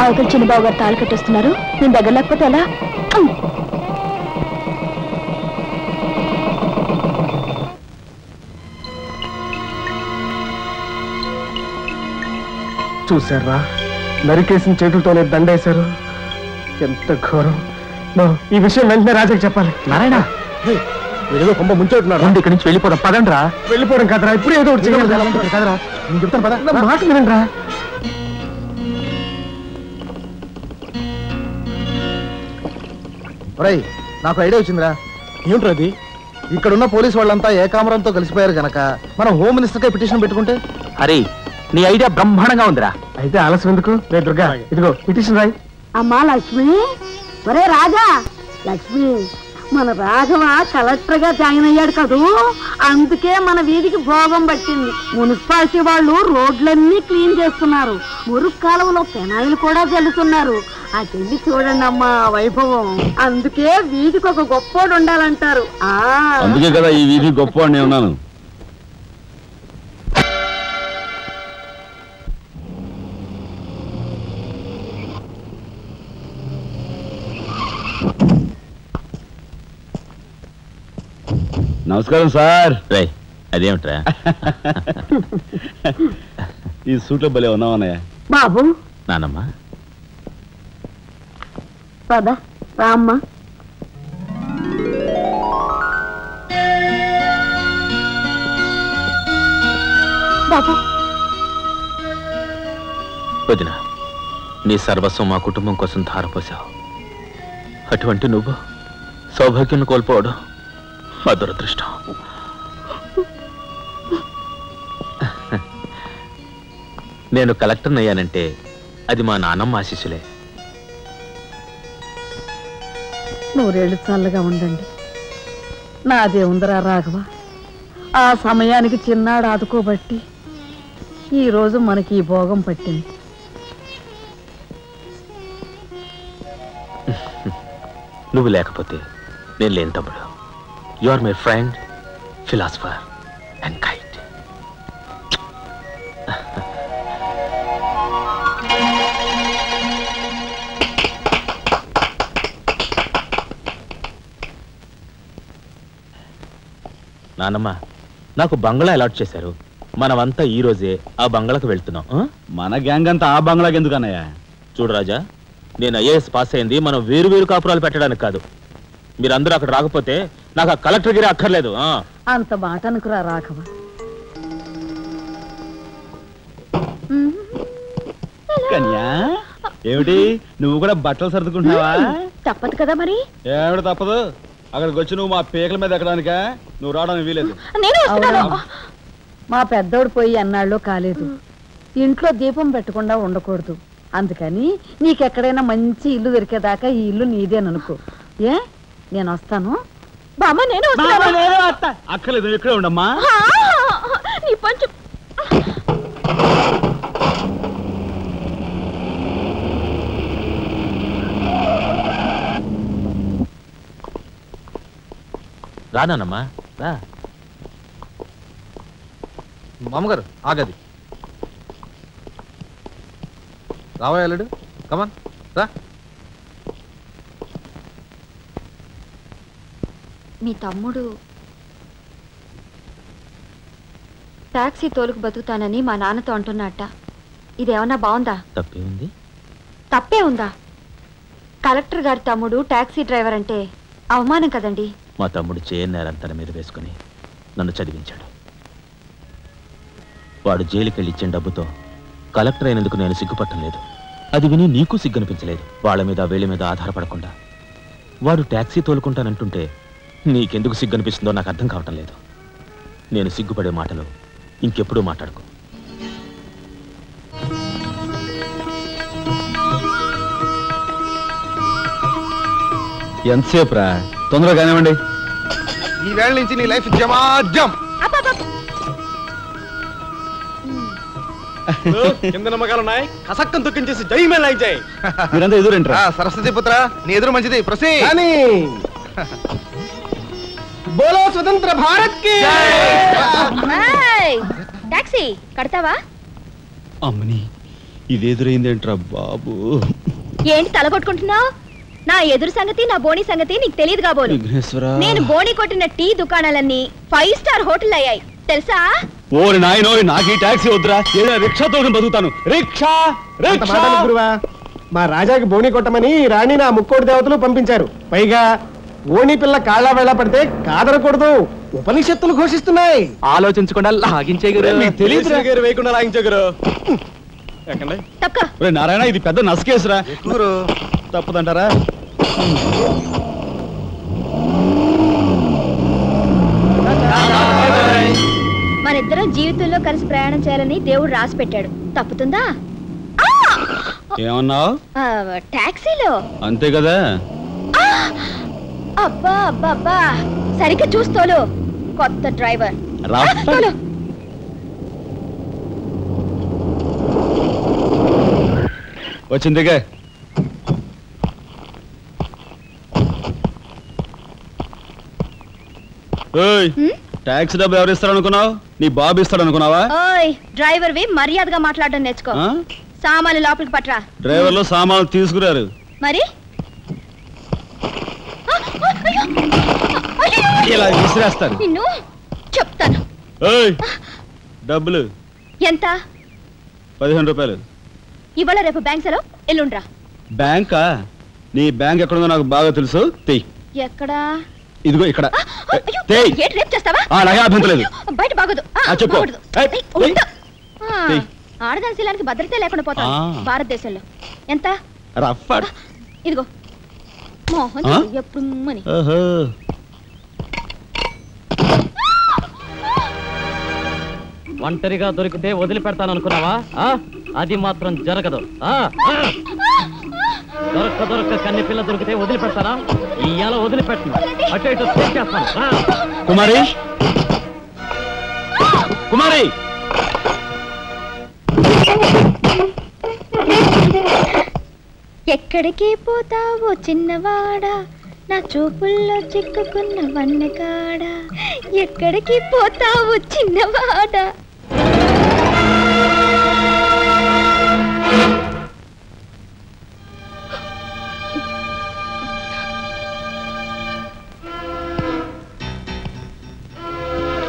Speaker 4: అవతల చిన్నబాబు గారు తాళి కట్టేస్తున్నారు. నేను దగ్గర లేకపోతే ఎలా?
Speaker 7: చూసారా, నరికేసిన చేతులతోనే దండేశారు. ఎంత ఘోరం. ఈ విషయం వెంటనే రాజాకి చెప్పాలి.
Speaker 15: నారాయణ,
Speaker 7: ఏదో కొంప ముంచెట్టున్నారు.
Speaker 15: ఇక్కడి నుంచి వెళ్ళిపోదాం. పదండ్రా.
Speaker 7: వెళ్ళిపోవడం కదరా, ఇప్పుడు ఏదో ఒకటి చేయాలి కదరా. నేను చెప్తాను పద. నా మాట వినండి రా.
Speaker 8: ఒరేయ్, నాకు ఐడియా వచ్చిందిరా. ఏమిట్రా అది? ఇక్కడున్న పోలీసు వాళ్ళంతా ఏకామరంతో కలిసిపోయారు గనక మనం హోమ్ మినిస్టర్కే పిటిషన్ పెట్టుకుంటే.
Speaker 15: అరే, నీ ఐడియా బ్రహ్మాండంగా ఉందిరా.
Speaker 7: అయితే ఆలస్యం ఎందుకు? రే దుర్గా, ఇదిగో పిటిషన్ రాయి.
Speaker 3: అమ్మా లక్ష్మి, ఒరే రాజా, లక్ష్మి, మన రాఘవ కలెక్టర్ గా జాయిన్ అయ్యాడు కదూ, అందుకే మన వీధికి భోగం పట్టింది. మున్సిపాలిటీ వాళ్ళు రోడ్లన్నీ క్లీన్ చేస్తున్నారు, మురుగు కాలువలో పెనాయిలు కూడా చల్లుతున్నారు. అటెళ్ళి చూడండి అమ్మా వైభవం. అందుకే వీధికి ఒక గొప్పోడు ఉండాలంటారు.
Speaker 6: అందుకే కదా ఈ వీధి గొప్పవాడిని ఉన్నాను. నమస్కారం సార్.
Speaker 5: రే అదేమిట్రా
Speaker 6: ఈ సూట్లో భలే ఉన్నావన్నయ్య.
Speaker 3: బాబు
Speaker 5: నానమ్మా
Speaker 3: పద రామ్మా.
Speaker 4: బాబు
Speaker 5: వదిన, నీ సర్వస్వం మా కుటుంబం కోసం ధారపోసావు. అటువంటి నువ్వు సౌభాగ్యం కోల్పోవడం మా దురదృష్టం. నేను కలెక్టర్ని అయ్యానంటే అది మా నాన్నమ్మ ఆశీస్సులే.
Speaker 3: నూరేళ్ళు చల్లగా ఉండండి. నాదే ఉందరా రాఘవ, ఆ సమయానికి చిన్నాడు ఆదుకోబట్టి ఈరోజు మనకి ఈ భోగం పట్టింది.
Speaker 5: నువ్వు లేకపోతే నేను లేని తమ్ముడు. You are my friend, philosopher and guide. నానమ్మ, నాకు బంగ్లా అలాట్ చేశారు. మనమంతా ఈ రోజే ఆ బంగ్లాకు వెళ్తున్నాం.
Speaker 6: మన గ్యాంగ్ అంతా ఆ బంగ్లాకి ఎందుకు అన్నయ్య?
Speaker 5: చూడు రాజా, నేను ఐఏఎస్ పాస్ అయింది మనం వేరు వేరు కాపురాలు పెట్టడానికి కాదు. మీరందరూ అక్కడ రాకపోతే నాకు ఆ కలెక్టర్ గిరి అక్కర్లేదు.
Speaker 3: అంత మాట అనుకురా రాఘవ.
Speaker 6: కన్యా, ఏమిటి నువ్వు కూడా బట్టలు సర్దుకుంటున్నావా?
Speaker 4: తప్పదు కదా మరి.
Speaker 6: ఏమిటి తప్పదు? అక్కడికి వచ్చి నువ్వు మా పేకల మీద ఎక్కడానికా? నువ్వు రావడానికి వీలేదు.
Speaker 3: మా పెద్దోడు పోయి అన్నాళ్ళు కాలేదు. ఇంట్లో దీపం పెట్టకుండా ఉండకూడదు. అందుకని నీకెక్కడైనా మంచి ఇల్లు దొరికేదాకా ఈ ఇల్లు నీదేననుకో. ఏ నేను వస్తాను.
Speaker 4: బామ్మ నేను
Speaker 6: అక్కర్లేదు, ఇక్కడే ఉండమ్మా.
Speaker 4: నీ పంచు
Speaker 5: రానమ్మా రా.
Speaker 17: మామగారు ఆగది. రావా అల్లుడు, కమాన్ రా.
Speaker 14: మీ తమ్ముడు టాక్సీ తోలుకు బతుకుతానని మా నాన్నతో అంటున్నట్ట. ఇదేమన్నా బాగుందా?
Speaker 5: తప్పే ఉంది.
Speaker 14: తప్పే ఉందా? కలెక్టర్ గారి తమ్ముడు టాక్సీ డ్రైవర్ అంటే అవమానం కదండి.
Speaker 5: మా తమ్ముడు చేయనేరం తన మీద వేసుకుని నన్ను చదివించాడు. వాడు జైలుకెళ్ళి ఇచ్చిన డబ్బుతో కలెక్టర్ అయినందుకు నేను సిగ్గుపట్టం లేదు. అది విని నీకు సిగ్గనిపించలేదు. వాళ్ళ మీద వీళ్ళ మీద ఆధారపడకుండా వాడు టాక్సీ తోలుకుంటానంటుంటే నీకెందుకు సిగ్గనిపిస్తుందో నాకు అర్థం కావటం లేదు. నేను సిగ్గుపడే మాటలు ఇంకెప్పుడూ మాట్లాడుకో.
Speaker 6: ఎంతసేపు రా? తొందరగా కానివ్వండి.
Speaker 17: ఈ వేళ నుంచి నీ లైఫ్ జమాజం.
Speaker 7: కింద నమ్మకాలు ఉన్నాయి. కసక్కం తొక్కించేసి జై మే లైక్ జై.
Speaker 6: మీరంతా ఎదురేంట్రా?
Speaker 17: సరస్వతి పుత్ర, నీ ఎదురు మంచిది. ప్రొసీ
Speaker 7: బోలో స్వతంత్ర భారత్ కి
Speaker 4: టాక్సీ కడతావా?
Speaker 6: అమ్మని ఇదేదురైందేంట్రా బాబు?
Speaker 4: ఏంటి తలగొట్టుకుంటున్నావు? నా ఎదురు సంగతి నా బోని సంగతి నీకు తెలియదు కాబోలు. నేను బోని కొట్టిన టీ దుకాణాలన్నీ 5 స్టార్ హోటల్ అయ్యాయి తెలుసా?
Speaker 6: ఓరి నాయనో, నాకు ఈ టాక్సీ వద్దురా. ఏదైనా రిక్షాతో బతుకుతాను. రిక్షా
Speaker 7: గురువా, మా రాజాకి బోని కొట్టమని రాణి నా ముక్కోటి దేవతలు పంపించారు. పైగా ఓణి పిల్ల కాళ్ళ వేళ పడితే కాదనకూడదు, ఉపనిషత్తులు ఘోషిస్తున్నాయి.
Speaker 5: ఆలోచించకుండా లాగించే
Speaker 7: తెలియదు వేయకుండా లాగించగరు.
Speaker 6: నారాయణ, ఇది పెద్ద నసకేసురా. తప్పదంటారా?
Speaker 4: మనిద్దరం జీవితంలో కలిసి ప్రయాణం చేయాలని దేవుడు రాసి పెట్టాడు. తప్పుతుందా?
Speaker 2: ఏమన్నావు?
Speaker 4: టాక్సీలో.
Speaker 2: అంతే కదా.
Speaker 4: అబ్బా అబ్బా అబ్బా, సరిగ్గా చూస్తోలు. కొత్త డ్రైవర్.
Speaker 2: వచ్చిందిగా. ట్యాక్సీ డబ్బు ఎవరు ఇస్తారు అనుకున్నావు? నీ బాబు ఇస్తాడు అనుకున్నావా?
Speaker 4: ఓయ్ డ్రైవర్ వి మర్యాదగా మాట్లాడడం నేర్చుకో. సామాన్లు లోపలికి పట్రా.
Speaker 2: డ్రైవర్లు సామాన్లు తీసుకురారు.
Speaker 4: మరి
Speaker 2: ఇలా విసిరేస్తారు.
Speaker 4: నిన్ను చెప్తాను.
Speaker 2: డబ్బులు
Speaker 4: ఎంత?
Speaker 2: 15 రూపాయలు.
Speaker 4: ఇవాళ రేపు బ్యాంక్ సెలవు, ఎల్లుండ్రా.
Speaker 2: బ్యాంకా? నీ బ్యాంక్ ఎక్కడుందో నాకు బాగా తెలుసు. తెయ్.
Speaker 4: ఎక్కడా?
Speaker 2: ఇదిగో ఇక్కడ.
Speaker 4: అలాగే
Speaker 2: అభ్యంతరం లేదు.
Speaker 4: బయట బాగోదు.
Speaker 2: చెప్పు.
Speaker 4: ఆడదాని శీలానికి భద్రత లేకుండా పోతాను భారతదేశంలో. ఎంత? ఇదిగో మోహన్ ఎప్పుడు మని.
Speaker 7: ఒంటరిగా దొరికితే వదిలిపెడతాను అనుకున్నావా? అది మాత్రం జరగదు. దొరక్క కన్ని పిల్ల దొరికితే వదిలిపెడతానా? ఇయ్యాల వదిలిపెట్టను. అటు ఇటు చేస్తాను.
Speaker 2: కుమారి, కుమారి,
Speaker 4: ఎక్కడికి పోతావో చిన్నవాడా, నా చూపుల్లో చిక్కుకున్న వన్నెకాడా. ఎక్కడికి పోతావో చిన్నవాడా.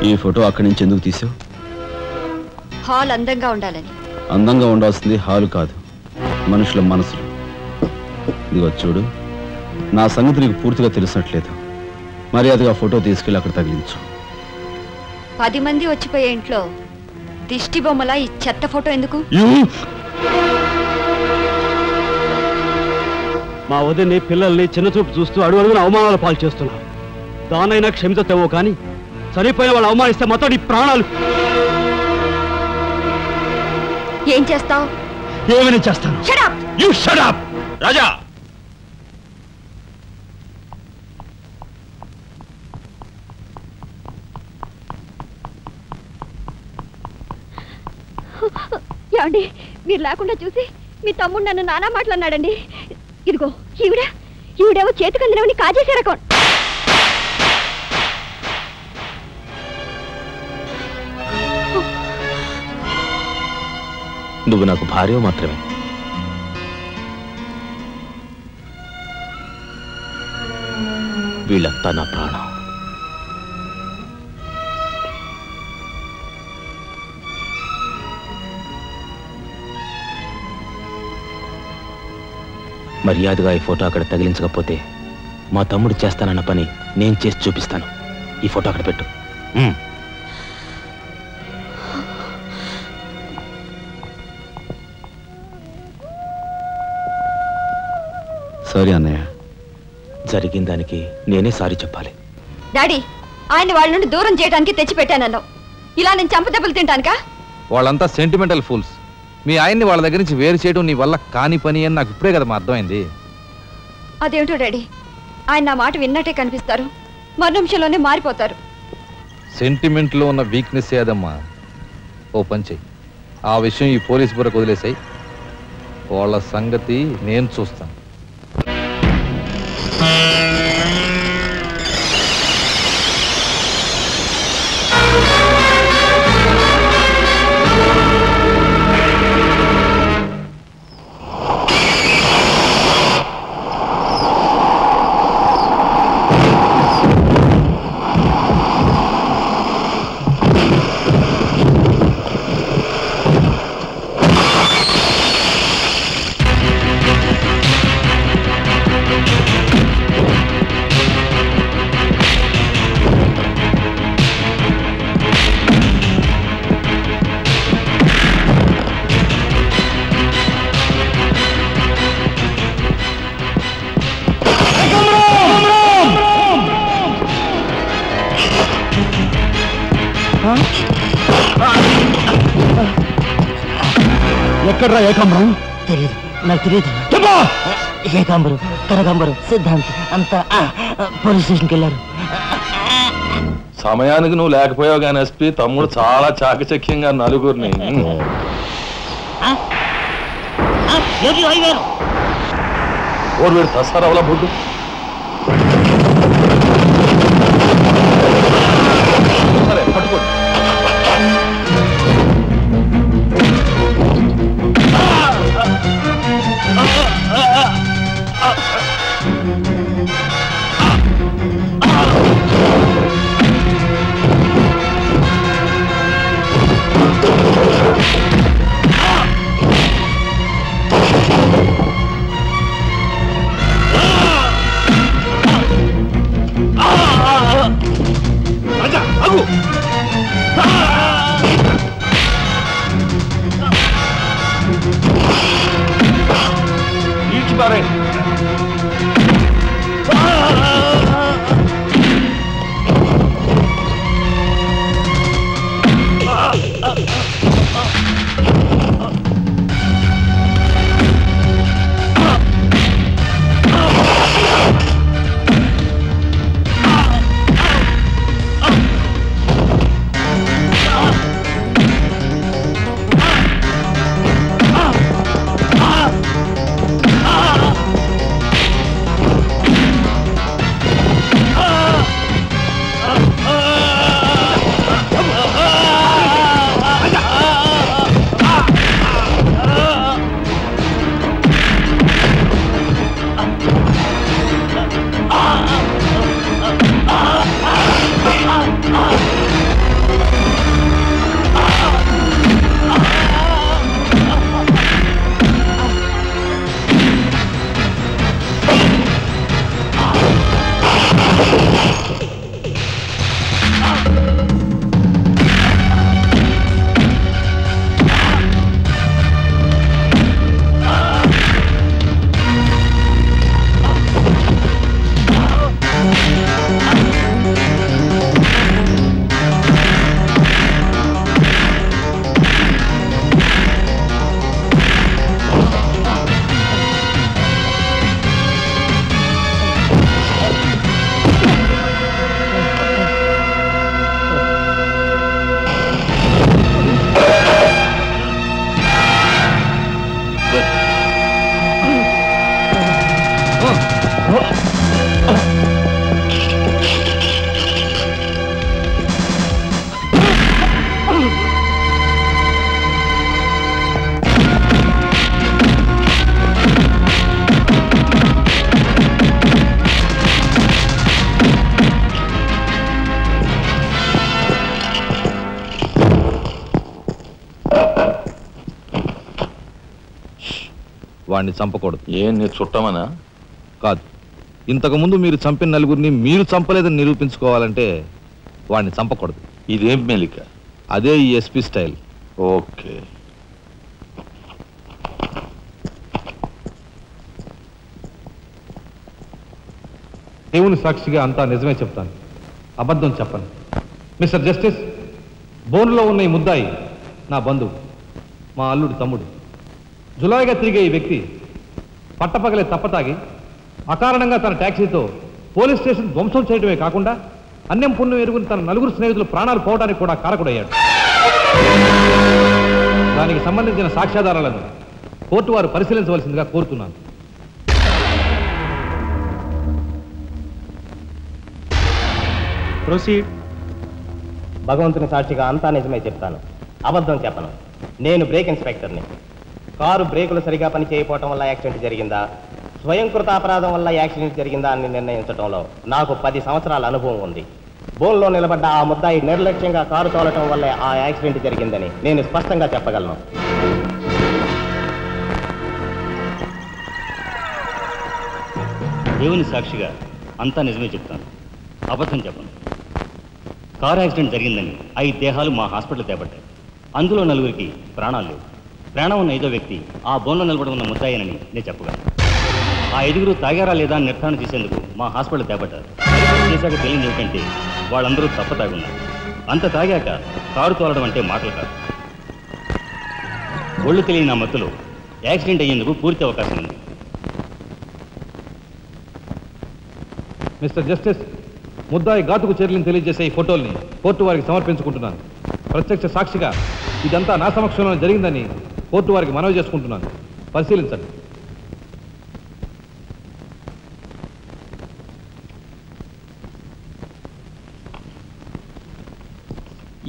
Speaker 11: ఈ ఫోటో అక్కడి నుంచి ఎందుకు తీసావు?
Speaker 14: హాల్ అందంగా ఉండాలని.
Speaker 11: అందంగా ఉండాల్సింది హాలు కాదు, మనుషుల మనసులు. ఇదిగో చూడు, నా సంగతి నీకు పూర్తిగా తెలిసినట్లేదు. మర్యాదగా ఫోటో తీసుకెళ్ళి అక్కడ తగిలించు.
Speaker 14: 10 మంది వచ్చిపోయే ఇంట్లో దిష్టి బొమ్మలా ఈ చెత్త ఫోటో ఎందుకు?
Speaker 2: మా వదిని పిల్లల్ని చిన్నచూపు చూస్తూ అడుగున అవమానాలు పాలు చేస్తున్నారు. దానైనా క్షమితేవో కానీ చనిపోయిన వాళ్ళు అవమానిస్తే మొత్తం నీ ప్రాణాలు.
Speaker 14: ఏం చేస్తావు?
Speaker 2: ఏమని చేస్తాను?
Speaker 5: రాజా,
Speaker 4: ఏమండి, మీరు లేకుండా చూసి మీ తమ్ముడు నన్ను నానా మాట్లాడినాడండి. ఇదిగో ఈవిడేవో చేతికి అందినవని కాజేసే రకం.
Speaker 5: నువ్వు నాకు భార్య మాత్రమే. వీళ్ళంతా నా ప్రాణం. మర్యాదగా ఈ ఫోటో అక్కడ తగిలించకపోతే మా తమ్ముడు చేస్తానన్న పని నేను చేసి చూపిస్తాను. ఈ ఫోటో అక్కడ పెట్టు.
Speaker 11: సారీ అన్నయ్య.
Speaker 5: జరిగిన దానికి నేనే సారీ చెప్పాలి.
Speaker 14: డాడీ, ఆయన వాళ్ళ నుండి దూరం చేయడానికి తెచ్చిపెట్టానన్నావు. ఇలా నేను చంపదెబ్బలు తింటానుకా?
Speaker 17: వాళ్ళంతా సెంటిమెంటల్ ఫూల్స్. మీ ఆయన్ని వాళ్ళ దగ్గర నుంచి వేరు చేయడం నీ వల్ల కాని పని అని నాకు ఇప్పుడే కదా అర్థమైంది.
Speaker 14: అదేమిటో డాడీ, ఆయన నా మాట విన్నట్టే కనిపిస్తారు, మరు నిమిషంలోనే మారిపోతారు.
Speaker 17: సెంటిమెంట్లో ఉన్న వీక్నెస్ ఏదమ్మా. ఓ పని చెయ్యి, ఆ విషయం ఈ పోలీస్ బుర్రకు వదిలేసాయి. వాళ్ళ సంగతి నేను చూస్తాను.
Speaker 2: ఎక్కడ్రా ఏకమ్రం? తెలియదు.
Speaker 7: నాకు తెలియదు. ఏకాంబరు, కనకాంబరు, సిద్ధాంతి అంతా పోలీస్ స్టేషన్కి వెళ్ళారు.
Speaker 18: సమయానికి నువ్వు లేకపోయావు కానీ ఎస్పీ తమ్ముడు చాలా చాకచక్యంగా నలుగురిని ఓరు తసారవలా బొడ్డు సరే పట్టుకోండి.
Speaker 17: వాడిని చంపకూడదు.
Speaker 18: ఏం నీ చుట్టమనా?
Speaker 17: కాదు, ఇంతకుముందు మీరు చంపిన నలుగురిని మీరు చంపలేదని నిరూపించుకోవాలంటే వాడిని చంపకూడదు.
Speaker 18: ఇదేం మెలిక?
Speaker 17: అదే ఈ ఎస్పీ స్టైల్.
Speaker 18: ఓకే.
Speaker 17: దేవుని సాక్షిగా అంతా నిజమే చెప్తాను, అబద్ధం చెప్పను. మిస్టర్ జస్టిస్, బోన్లో ఉన్న ఈ ముద్దాయి నా బంధువు, మా అల్లుడు తమ్ముడు. జులాయిగా తిరిగే ఈ వ్యక్తి పట్టపగలే తప్పతాగి అకారణంగా తన ట్యాక్సీతో పోలీస్ స్టేషన్ ధ్వంసం చేయడమే కాకుండా అన్యం పుణ్యం ఎరుగుని తన నలుగురు స్నేహితులు ప్రాణాలు పోవడానికి కూడా కారకుడయ్యాడు. దానికి సంబంధించిన సాక్ష్యాధారాలను కోర్టు వారు పరిశీలించవలసిందిగా కోరుతున్నాను.
Speaker 7: ప్రొసీడ్. భగవంతుని సాక్షిగా అంతా నిజమే చెప్తాను, అబద్ధం చెప్పను. నేను బ్రేక్ ఇన్స్పెక్టర్ని. కారు బ్రేకులు సరిగా పని చేయకపోవటం వల్ల యాక్సిడెంట్ జరిగిందా, స్వయంకృత అపరాధం వల్ల యాక్సిడెంట్ జరిగిందా అని నిర్ణయించడంలో నాకు 10 సంవత్సరాల అనుభవం ఉంది. బోన్లో నిలబడ్డ ఆ ముద్దాయి నిర్లక్ష్యంగా కారు తోలటం వల్లే ఆ యాక్సిడెంట్ జరిగిందని నేను స్పష్టంగా చెప్పగలను.
Speaker 19: దేవుని సాక్షిగా అంతా నిజమే చెప్తాను, అబద్ధం చెప్పను. కారు యాక్సిడెంట్ జరిగిందని 5 దేహాలు మా హాస్పిటల్ తేబడ్డాయి. అందులో 4గురికి ప్రాణాలు లేవు. ప్రాణం ఉన్న 5వ వ్యక్తి ఆ బోన్లో నిలబడి ఉన్న ముద్దాయనని నేను చెప్పగలను. ఆ 5గురు తాగారా లేదా నిర్ధారణ చేసేందుకు మా హాస్పిటల్ తేబడ్డారు. చేశాక తెలియదు ఏమిటంటే వాళ్ళందరూ తప్ప తాగున్నారు. అంత తాగాక కారు తోలడం అంటే మాటలు కాదు. ఒళ్ళు తెలియని ఆ మత్తులో యాక్సిడెంట్ అయ్యేందుకు పూర్తి అవకాశం ఉంది.
Speaker 17: మిస్టర్ జస్టిస్, ముద్దాయి ఘాతుకు చర్యలను తెలియజేసే ఈ ఫోటోల్ని కోర్టు వారికి సమర్పించుకుంటున్నాను. ప్రత్యక్ష సాక్షిగా ఇదంతా నా సమక్షంలో జరిగిందని కోర్టు వారికి మనవి చేసుకుంటున్నాను. పరిశీలించండి.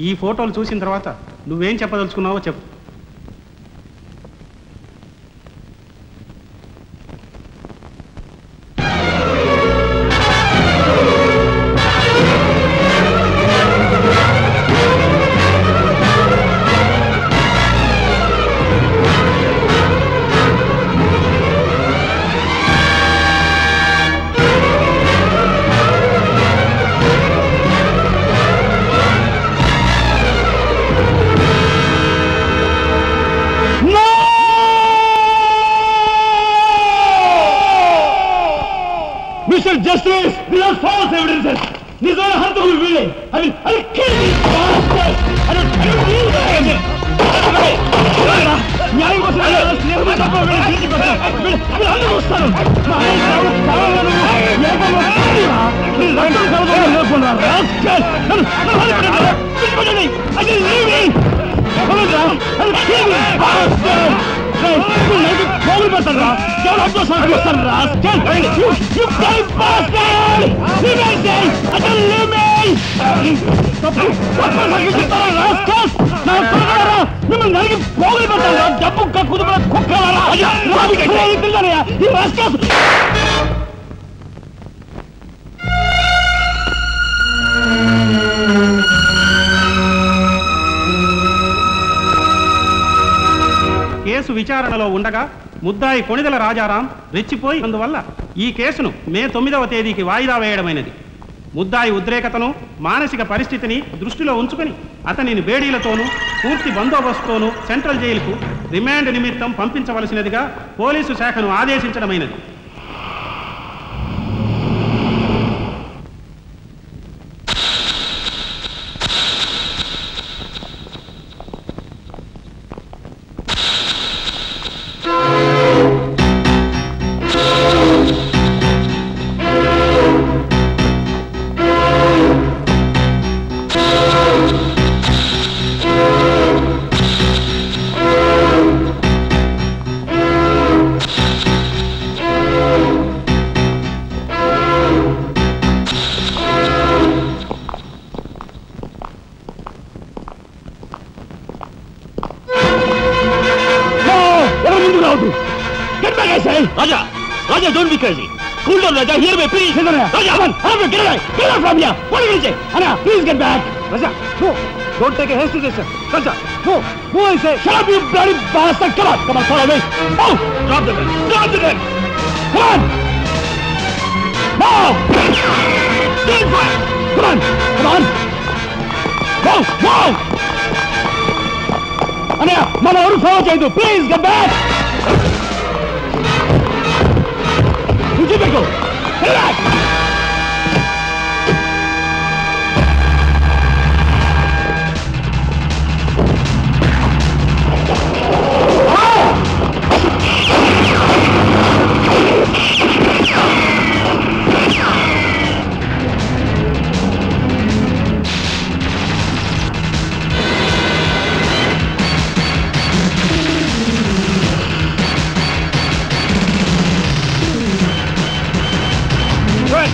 Speaker 20: ఈ ఫోటోలు చూసిన తర్వాత నువ్వేం చెప్పదలుచుకున్నావో చెప్పు.
Speaker 7: Justice! These are false evidences! These are hantable willing! I'll kill these bastards! I don't kill them! న్యాయం కోసం అందరూ వస్తారు. మిమ్మల్ని నలిగి పోగులు పెట్టారా? డబ్బు కక్కుదు కుక్కలారా? కేసు విచారణలో ఉండగా ముద్దాయి కొణిదెల రాజారాం రెచ్చిపోయి అందువల్ల ఈ కేసును మే 9వ తేదీకి వాయిదా వేయడమైనది. ముద్దాయి ఉద్రేకతను మానసిక పరిస్థితిని దృష్టిలో ఉంచుకొని అతనిని బేడీలతోనూ పూర్తి బందోబస్తుతోనూ సెంట్రల్ జైలుకు రిమాండ్ నిమిత్తం పంపించవలసినదిగా పోలీసు శాఖను ఆదేశించడమైనది. Raja! Raja, don't be crazy! Cool down, Raja! Hear me, please! Raja, come on! Get away! Get out from here! What are you saying? Anna, please get back!
Speaker 17: Raja, no! Don't take a hasty decision! Raja, no! No, I say!
Speaker 7: Shut up, you bloody bastard! Come on! Come on, follow me! Move! Drop the gun! Drop the gun! Come on! Move! Stand fire! Come on! Come on! Move! Move! Anna, Mama, ఎవరు follow చేయదు! Please get back! Go! Relax! Right.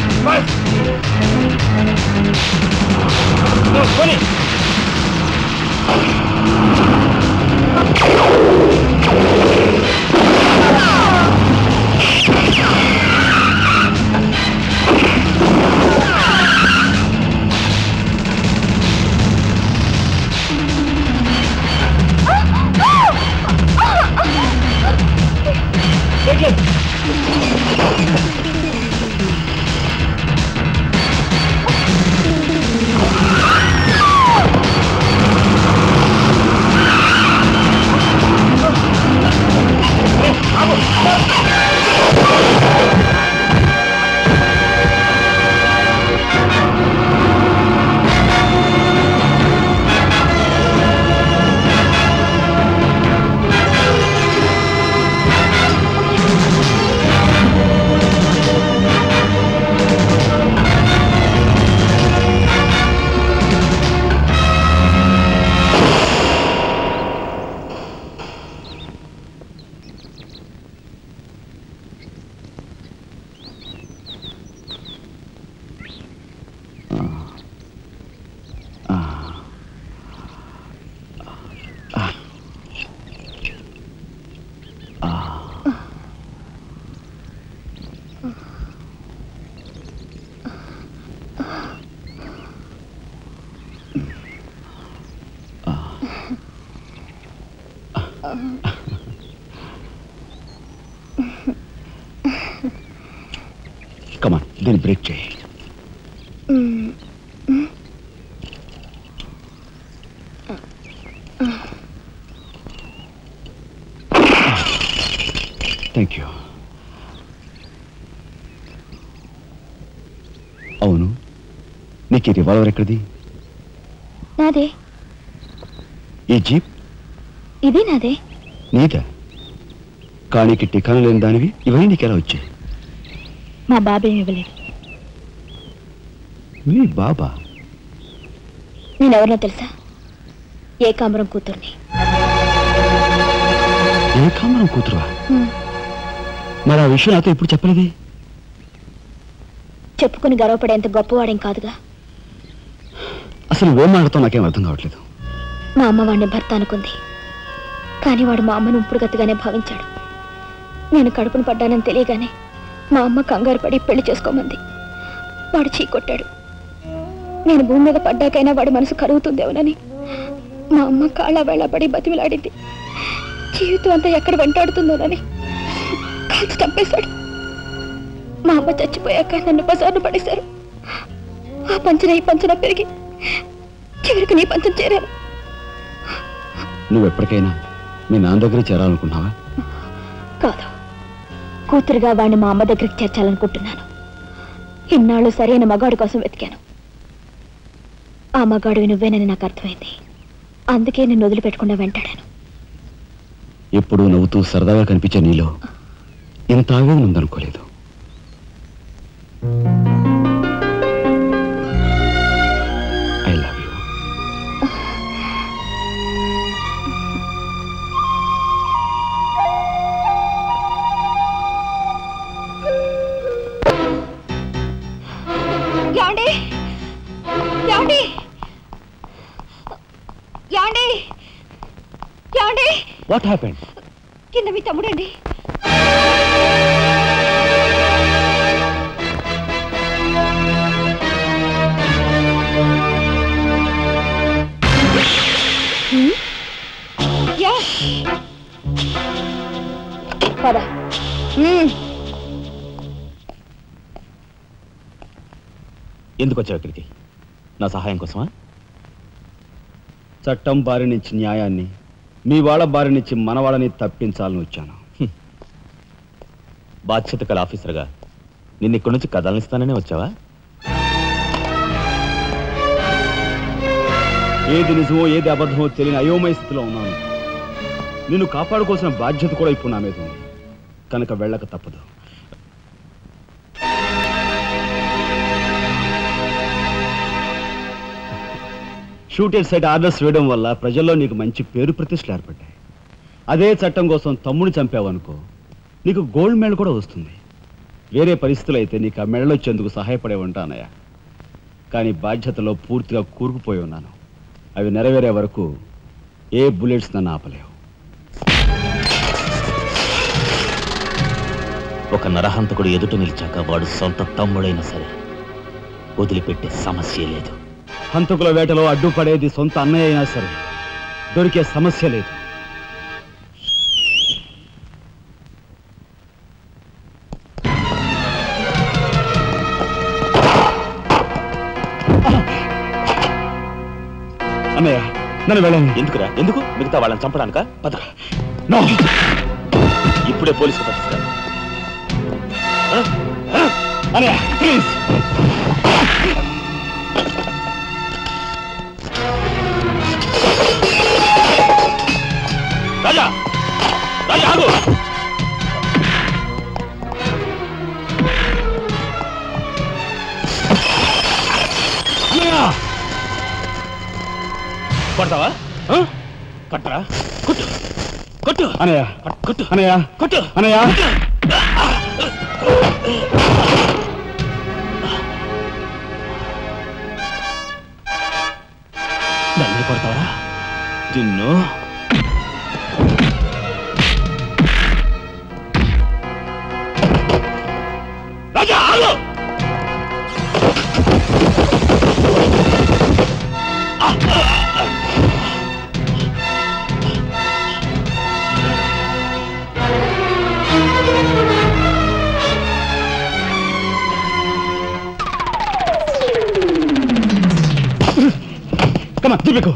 Speaker 11: కమాన్, దీన్ని break చేయి. Thank you. అవును, నీకు ఈ revolver ఎక్కడిది?
Speaker 4: నాదే.
Speaker 11: ఈ జీప్?
Speaker 4: ఇది నాదే.
Speaker 11: నీదా? కానీకి టికాను లేని దానివి ఇవన్నీ నీకెలా వచ్చాయి?
Speaker 4: మా బాబేమి ఇవ్వలేదు.
Speaker 11: మీ బాబా?
Speaker 4: నేనెవరినో తెలుసా? ఏకాంబరం కూతుర్ని.
Speaker 11: ఏకాంబరం కూతురువా? మరి ఆ విషయం నాతో ఇప్పుడు చెప్పలేదే?
Speaker 4: చెప్పుకుని గర్వపడేంత గొప్పవాడేం కాదుగా.
Speaker 11: అసలు నువ్వేం మాట్లాడుతావు నాకేం అర్థం కావట్లేదు.
Speaker 4: మా అమ్మ వాడిని భర్త అనుకుంది, కానీ వాడు మా అమ్మను ఉంపుడుగతిగానే భావించాడు. నేను కడుపును పడ్డానని తెలియగానే మా అమ్మ కంగారు పడి పెళ్లి చేసుకోమంది. వాడు చీకొట్టాడు. నేను భూమి మీద పడ్డాకైనా వాడి మనసు కరుగుతుందేమోనని మా అమ్మ కాళ్ళ వేళపడి బతిమిలాడింది. జీవితం అంతా ఎక్కడ వెంటాడుతుందోనని కాల్చి చంపేశాడు. మా అమ్మ చచ్చిపోయాక నన్ను బజార్ను పడేశారు. ఆ పంచన ఈ పంచన పెరిగి చివరికి నీ పంచం చేరాను.
Speaker 11: నువ్వు ఎప్పటికైనా మీ నాన్న దగ్గర చేరాలనుకున్నావా?
Speaker 4: కాదు, కూతురుగా వాడిని మా అమ్మ దగ్గరికి చేర్చాలనుకుంటున్నాను. ఇన్నాళ్ళు సరైన మగాడు కోసం వెతికాను. ఆ మగాడివి నువ్వేనని నాకు అర్థమైంది. అందుకే నేను వదిలిపెట్టకుండా వెంటాడాను.
Speaker 11: ఎప్పుడూ నవ్వుతూ సరదాగా కనిపించే నీలో ఇంత ఆవేదన ఉందనుకోలేదు. I love you.
Speaker 4: యాండి యాండి యాండి యాండి
Speaker 11: వాట్ హ్యాపెండ్?
Speaker 4: కింద మీ తమ్ముడండి. పద.
Speaker 5: ఎందుకు వచ్చావు ఇక్కడికి? నా సహాయం కోసమా?
Speaker 2: చట్టం బారి నుంచి న్యాయాన్ని, మీ వాళ్ళ బారి నుంచి మన వాళ్ళని తప్పించాలని వచ్చాను.
Speaker 5: బాధ్యత కల ఆఫీసర్గా నిన్ను ఇక్కడి నుంచి కదలనిస్తాననే వచ్చావా?
Speaker 2: ఏది నిజమో ఏది అబద్ధమో తెలియని అయోమయ స్థితిలో ఉన్నాను. నిన్ను కాపాడుకోవాల్సిన బాధ్యత కూడా ఇప్పుడు నా మీద ఉంది, కనుక వెళ్ళక తప్పదు. షూటెడ్ సైట్ ఆర్డర్స్ వేయడం వల్ల ప్రజల్లో నీకు మంచి పేరు ప్రతిష్టలు ఏర్పడ్డాయి. అదే చట్టం కోసం తమ్ముడిని చంపావనుకో, నీకు గోల్డ్ మెడల్ కూడా వస్తుంది. వేరే పరిస్థితులు అయితే నీకు ఆ మెడల్ వచ్చేందుకు సహాయపడే ఉంటానయ్య. కానీ బాధ్యతలో పూర్తిగా కూరుకుపోయి ఉన్నాను. అవి నెరవేరే వరకు ఏ బుల్లెట్స్ నన్ను ఆపలేవు.
Speaker 5: ఒక నరహంతకుడు ఎదుట నిలిచాక వాడు సొంత తమ్ముడైనా సరే వదిలిపెట్టే సమస్య లేదు.
Speaker 2: హంతకుల వేటలో అడ్డుపడేది సొంత అన్నయ్య అయినా సరే దొరికే సమస్య లేదు. అన్నయ్య నన్ను వెళ్ళండి.
Speaker 5: ఎందుకురా? ఎందుకు? మిగతా వాళ్ళని చంపడానికా? పద. ఇప్పుడే పోలీసులు పట్టిస్తాను.
Speaker 2: అన్నయ్య ప్లీజ్.
Speaker 5: రాజా, రాజా ఆగు. కొడతావా? కట్టరా? కొట్టు కొట్టు
Speaker 2: అనయ్య,
Speaker 5: కొట్టు
Speaker 2: అనయ్య,
Speaker 5: కొట్టు
Speaker 2: అనయ్య.
Speaker 5: నన్ను కొడతావరా? నిన్ను రాజా ఆగు.
Speaker 2: కమా దిబ్బకు.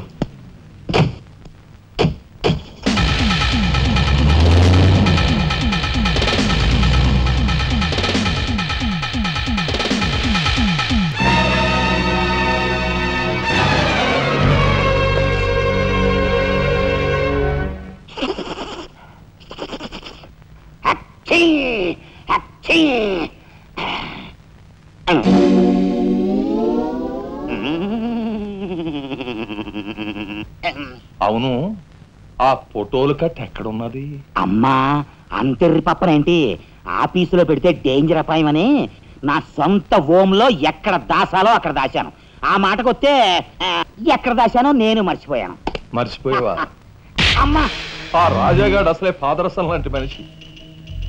Speaker 18: అవును, ఆ ఫోటోలు కట్ ఎక్కడున్నది?
Speaker 13: అమ్మా అంతెర్రి పప్పనేంటి, ఆఫీసులో పెడితే డేంజర్ అపాయమని నా సొంత హోంలో ఎక్కడ దాసాలో అక్కడ దాశాను. ఆ మాటకొస్తే ఎక్కడ దాశానో నేను మర్చిపోయాను.
Speaker 18: మర్చిపోయావా?
Speaker 13: అమ్మా
Speaker 18: ఆ రాజాగాడు అసలే పాదరసం లాంటి మనిషి.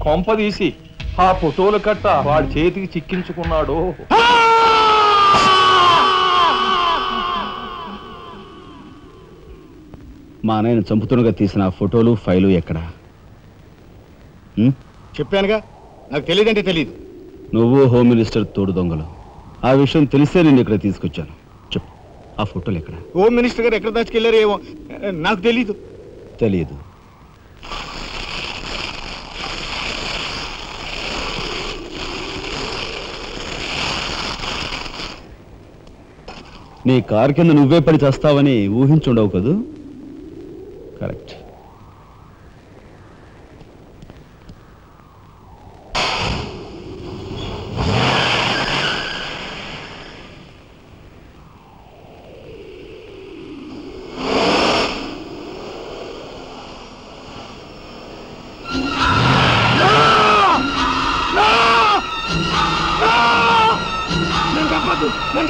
Speaker 18: కొంపదీసి ఆ ఫోటోలు కట్ట వాడి చేతికి చిక్కించుకున్నాడు.
Speaker 2: మా నాయన చంపుతున్నగా తీసిన ఫోటోలు ఫైలు ఎక్కడ?
Speaker 8: చెప్పానుగా, నాకు తెలియదంటే తెలియదు.
Speaker 2: నువ్వు హోమ్ మినిస్టర్ తోడు దొంగలు. ఆ విషయం తెలిసే నేను ఇక్కడ తీసుకొచ్చాను. చెప్పు, ఆ ఫోటోలు ఎక్కడ?
Speaker 8: హోమ్ మినిస్టర్ గారు ఎక్కడ దాచుకెళ్ళారు ఏమో, నాకు తెలీదు.
Speaker 2: తెలియదు. నీ కారు కింద నువ్వే పడి చేస్తావని ఊహించుండవు కదూ? కరెక్ట్.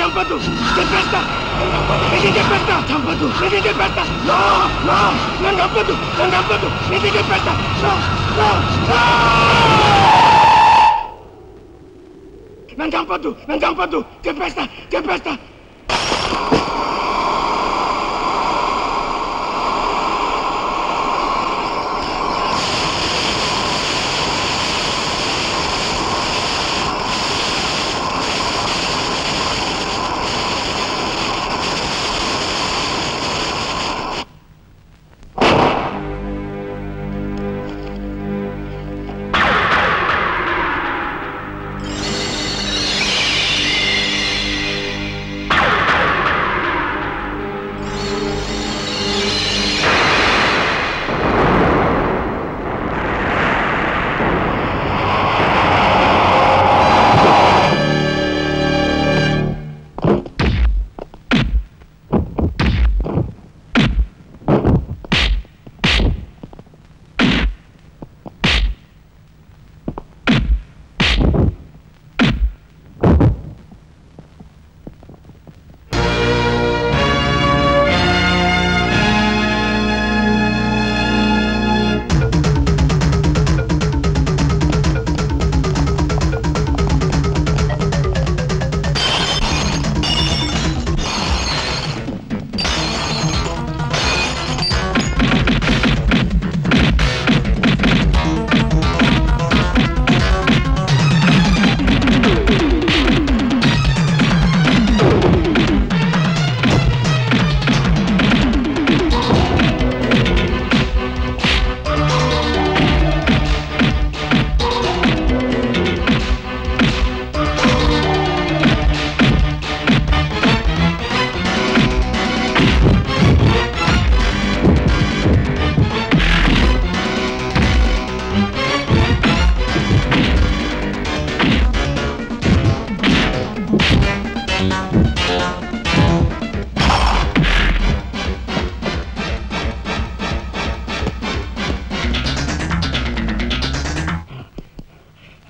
Speaker 7: చంపద్దు, చెప్పేస్తా, చెప్పేస్తా, చంపద్దు, చెప్పేస్తా, నన్ను చంపద్దు, నన్ను చంపద్దు, చెప్పేస్తా, నన్ను చంపద్దు, నన్ను చంపద్దు, చెప్పేస్తా, చెప్పేస్తా.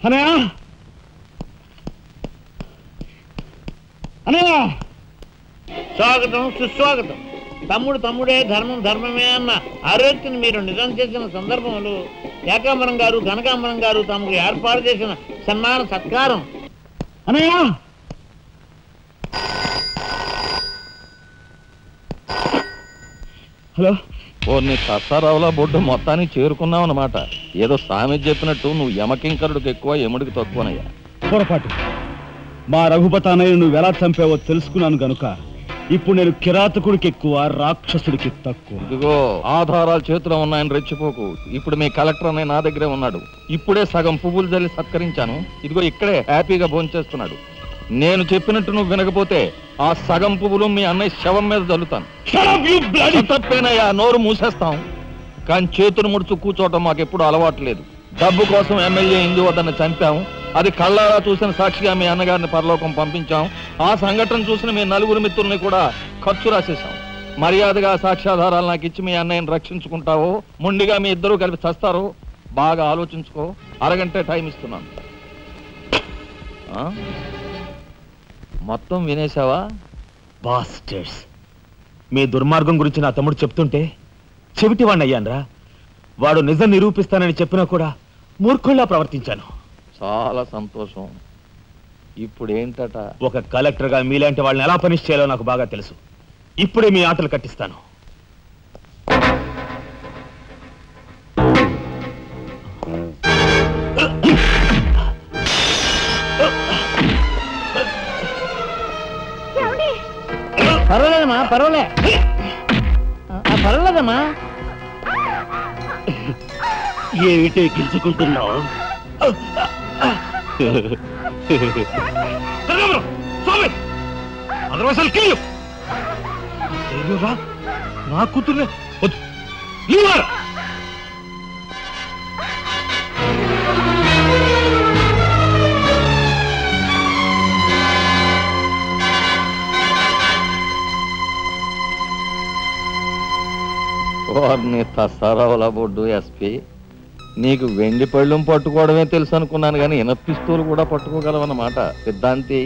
Speaker 2: అనయ్య, అనయ్య,
Speaker 15: స్వాగతం, సుస్వాగతం. తమ్ముడు తమ్ముడే, ధర్మం ధర్మమే అన్న ఆరోగ్యం మీరు నిజం చేసిన సందర్భంలో ఏకాంబరం గారు, కనకాంబరం గారు తమకు ఏర్పాటు చేసిన సన్మాన సత్కారం.
Speaker 2: అనయ్య,
Speaker 18: హలో. ఓర్ని తత్తారావులా బొడ్డు మొత్తానికి చేరుకున్నావు అన్నమాట. ఏదో సామెత చెప్పినట్టు నువ్వు యమకింకరుడికి ఎక్కువ, యముడికి తక్కువనయ్యా.
Speaker 2: పొరపాటు. మా రఘుపతి అన్నయ్య నువ్వు ఎలా చంపావో తెలుసుకున్నాను గనుక ఇప్పుడు నేను కిరాతకుడికి ఎక్కువ, రాక్షసుడికి తక్కువ.
Speaker 18: ఇదిగో ఆధారాలు చేతిలో ఉన్నాయని రెచ్చిపోకు. ఇప్పుడు మీ కలెక్టర్ అనే నా దగ్గరే ఉన్నాడు. ఇప్పుడే సగం పువ్వులు జల్లి సత్కరించాను. ఇదిగో ఇక్కడే హ్యాపీగా భోంచేస్తున్నాడు. నేను చెప్పినట్టు నువ్వు వినకపోతే ఆ సగం పువ్వులు మీ అన్నయ్య శవం మీద జల్లుతాను. తప్పేనయ్యా, నోరు మూసేస్తాం. కానీ చేతులు ముడుచు కూర్చోవటం మాకెప్పుడు అలవాటు లేదు. డబ్బు కోసం ఎమ్మెల్యే ఇందువద్దన్న చంపాం. అది కళ్ళారా చూసిన సాక్షిగా మీ అన్నగారిని పరలోకం పంపించాం. ఆ సంఘటన చూసిన మీ నలుగురు మిత్రుల్ని కూడా ఖర్చు రాసేశాం. మర్యాదగా సాక్ష్యాధారాలు నాకు ఇచ్చి మీ అన్నయ్యని రక్షించుకుంటావో మొండిగా మీ ఇద్దరూ కలిపి చస్తారో బాగా ఆలోచించుకో. అరగంటే టైం ఇస్తున్నాను. మొత్తం వినేశావా?
Speaker 2: బాస్టర్స్, మీ దుర్మార్గం గురించి నా తమ్ముడు చెప్తుంటే చెవిటి వాడిని అయ్యానరా. వాడు నిజం నిరూపిస్తానని చెప్పినా కూడా మూర్ఖుల్లా ప్రవర్తించాను.
Speaker 18: చాలా సంతోషం. ఇప్పుడు ఏంటట?
Speaker 2: ఒక కలెక్టర్గా మీలాంటి వాళ్ళని ఎలా పనిష్ చేయాలో నాకు బాగా తెలుసు. ఇప్పుడే మీ ఆటలు కట్టిస్తాను.
Speaker 15: పర్వాలేదమ్మా, పర్వాలేదమ్మా.
Speaker 7: ఏమిటే గిల్చుకుంటున్నావు?
Speaker 2: నా కూతుర్నే
Speaker 18: వారిని తసారావుల బొడ్డు ఎస్పీ, నీకు వెండి పళ్ళం పట్టుకోవడమే తెలుసు అనుకున్నాను కానీ పిస్తూలు కూడా పట్టుకోగలవన్నమాట. సిద్ధాంతి,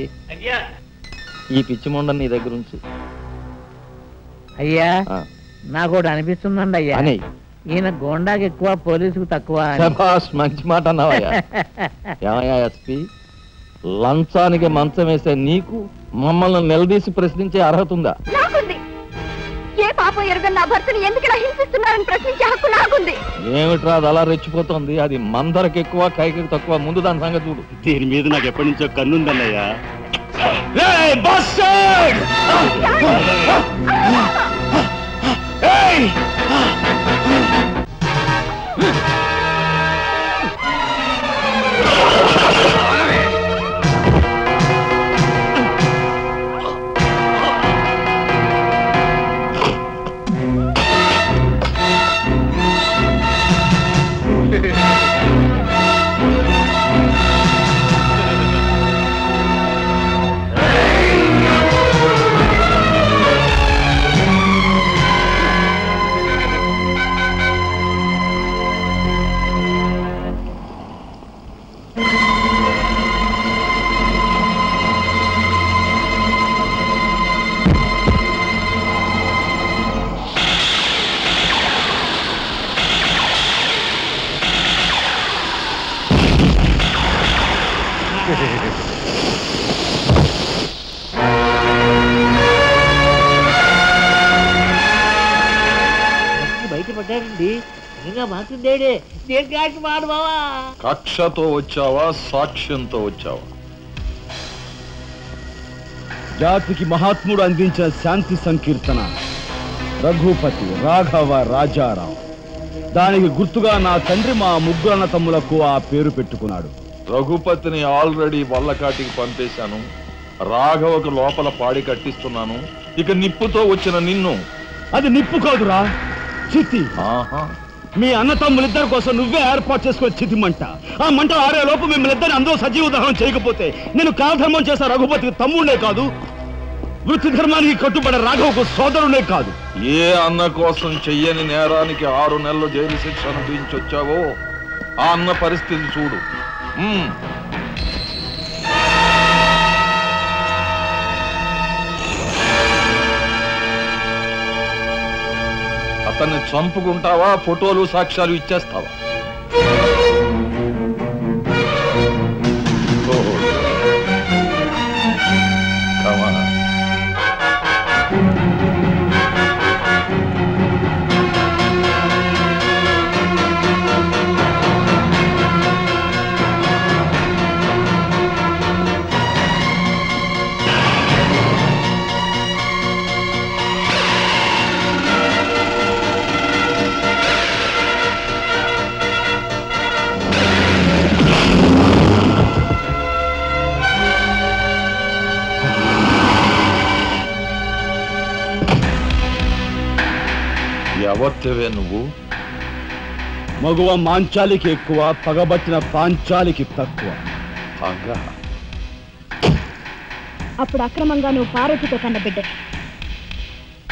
Speaker 18: ఈ పిచ్చి మొండ నీ దగ్గర ఉంచు.
Speaker 13: అయ్యా, నాకు కూడా అనిపిస్తుందండి అయ్యా, ఈయన గోండాకి ఎక్కువ, పోలీసుకు తక్కువ.
Speaker 18: మంచి మాట అన్నావయ్యా. ఏమయ్యా ఎస్పీ, లంచానికి మంచం వేసే నీకు మమ్మల్ని నిలదీసి ప్రశ్నించే అర్హత ఉందా?
Speaker 4: ఏ పాపం ఎరుగని నా భర్తని ఎందుకు హింసిస్తున్నారని ప్రశ్నించే హక్కు నాకుంది.
Speaker 18: ఏమిట్రా అది అలా రెచ్చిపోతుంది? అది మందరికి ఎక్కువ, కైకి తక్కువ. ముందు దాని సంగతి చూడు.
Speaker 7: దీని మీద నాకు ఎప్పటి నుంచో కన్నుందన్నయ్యా.
Speaker 15: బయటపడ్డాడండి. మాట్లాడే దీర్ఘాక్ష మాడు బావా.
Speaker 18: కక్షతో వచ్చావా, సాక్ష్యంతో వచ్చావా?
Speaker 2: జాతికి మహాత్ముడు అందించిన శాంతి సంకీర్తన రఘుపతి రాఘవ రాజారాం. దానికి గుర్తుగా నా తండ్రి మా ముగ్గురు అన్న తమ్ములకు ఆ పేరు పెట్టుకున్నాడు.
Speaker 18: రఘుపతిని ఆల్రెడీ వల్లకాటికి పంపేశాను. రాఘవకు లోపల పాడి కట్టిస్తున్నాను. ఇక నిప్పుతో వచ్చిన నిన్ను.
Speaker 2: అది నిప్పు కాదురా, చితి. మీ అన్న తమ్ములిద్దరి కోసం నువ్వే ఏర్పాటు చేసుకుని చితి మంట. ఆ మంట ఆరే లోపు మిమ్మల్ని ఇద్దరిని అందరూ సజీవ దహనం చేయకపోతే నేను కాలధర్మం చేసే రఘుపతికి తమ్ముడే కాదు, వృత్తి ధర్మానికి కట్టుబడే రాఘవకు సోదరుడే కాదు.
Speaker 18: ఏ అన్న కోసం చెయ్యని నేరానికి 6 నెలలు జైలు శిక్ష అనుభవించొచ్చావో ఆ అన్న పరిస్థితి చూడు. అతన్ని చంపుకుంటావా, ఫోటోలు సాక్ష్యాలు ఇచ్చేస్తావా? ఎవరివే నువ్వు?
Speaker 2: మగువ మాంచాలికి ఎక్కువ, పగబట్టిన పాంచాలికి తక్కువ.
Speaker 4: అప్పుడు అక్రమంగా నువ్వు పార్వతితో కన్న బిడ్డ,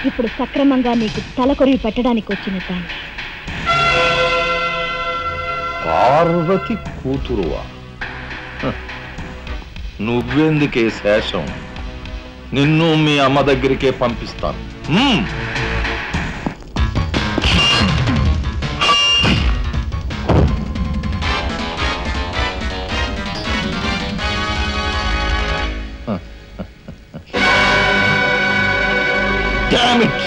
Speaker 4: ఇప్పుడు సక్రమంగా నీకు తలకొరివి పెట్టడానికి వచ్చిన దాన్ని.
Speaker 18: పార్వతి కూతురువా? నువ్వెందుకే శేషం? నిన్ను మీ అమ్మ దగ్గరికే పంపిస్తాను. Damn it!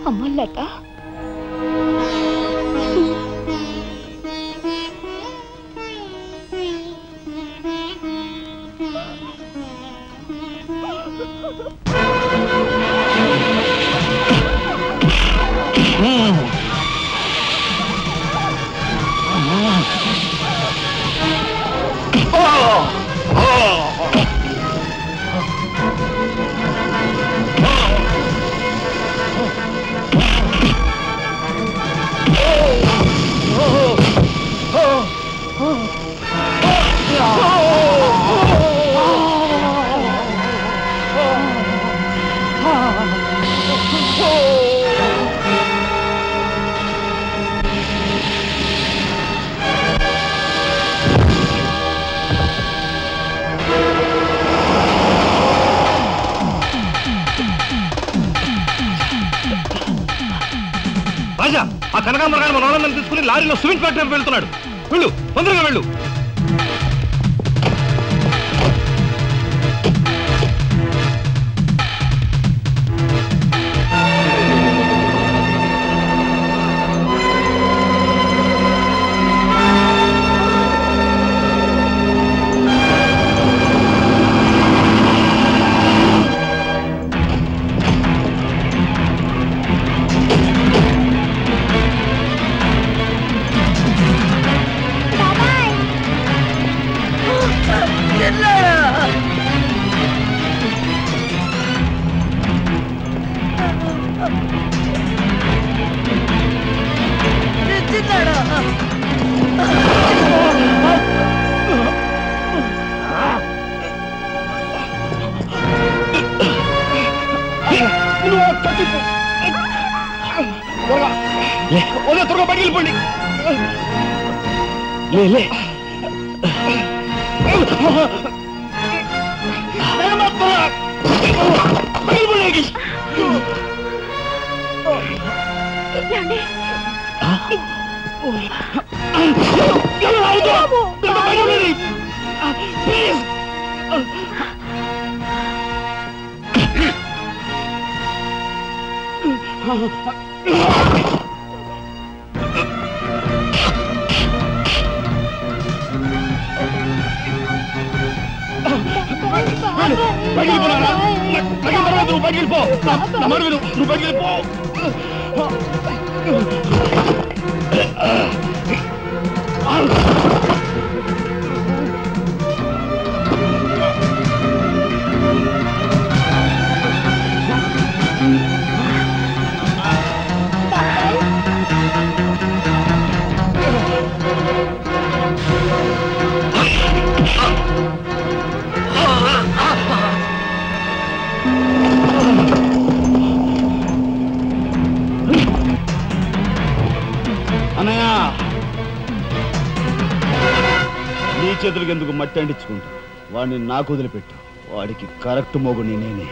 Speaker 4: అమ్మలట
Speaker 17: రాజా, ఆ కనకాంబరగాడు మన వాళ్ళని తీసుకుని లారీలో సిమెంట్ ఫ్యాక్టరీకి వెళ్తున్నాడు. వెళ్ళు, తొందరగా వెళ్ళు.
Speaker 2: త్వరగా బయటికి వెళ్ళిపోండి. అన్నయ్య నీ చేతులకు ఎందుకు మట్టి అంటించుకుంటా వాడిని నాకు వదిలిపెట్టు వాడికి కరెక్ట్ మొగుని నేనే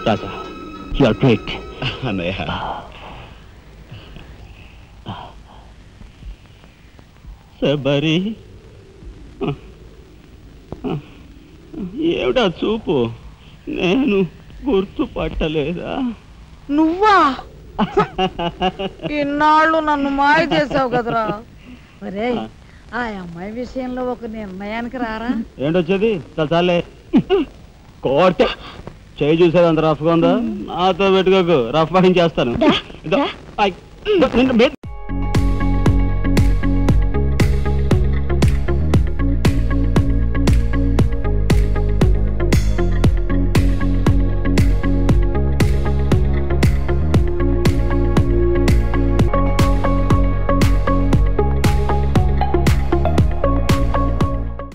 Speaker 19: రాజా యు ఆర్ గ్రేట్
Speaker 2: అన్నయ్య
Speaker 20: శబరి ఏమిటా చూపు నేను గుర్తుపట్టలేదా
Speaker 3: నువ్వా ఇన్నాళ్ళు నన్ను మాయ చేసావు కదరా ఒరే ఆ అమ్మాయి విషయంలో ఒక నిర్ణయానికి రారా
Speaker 20: ఏంటొచ్చేది చాలే కోటే చేయి చూసేది అంత రఫ్గా ఉందా నాతో పెట్టుకోకు రఫ్ చేస్తాను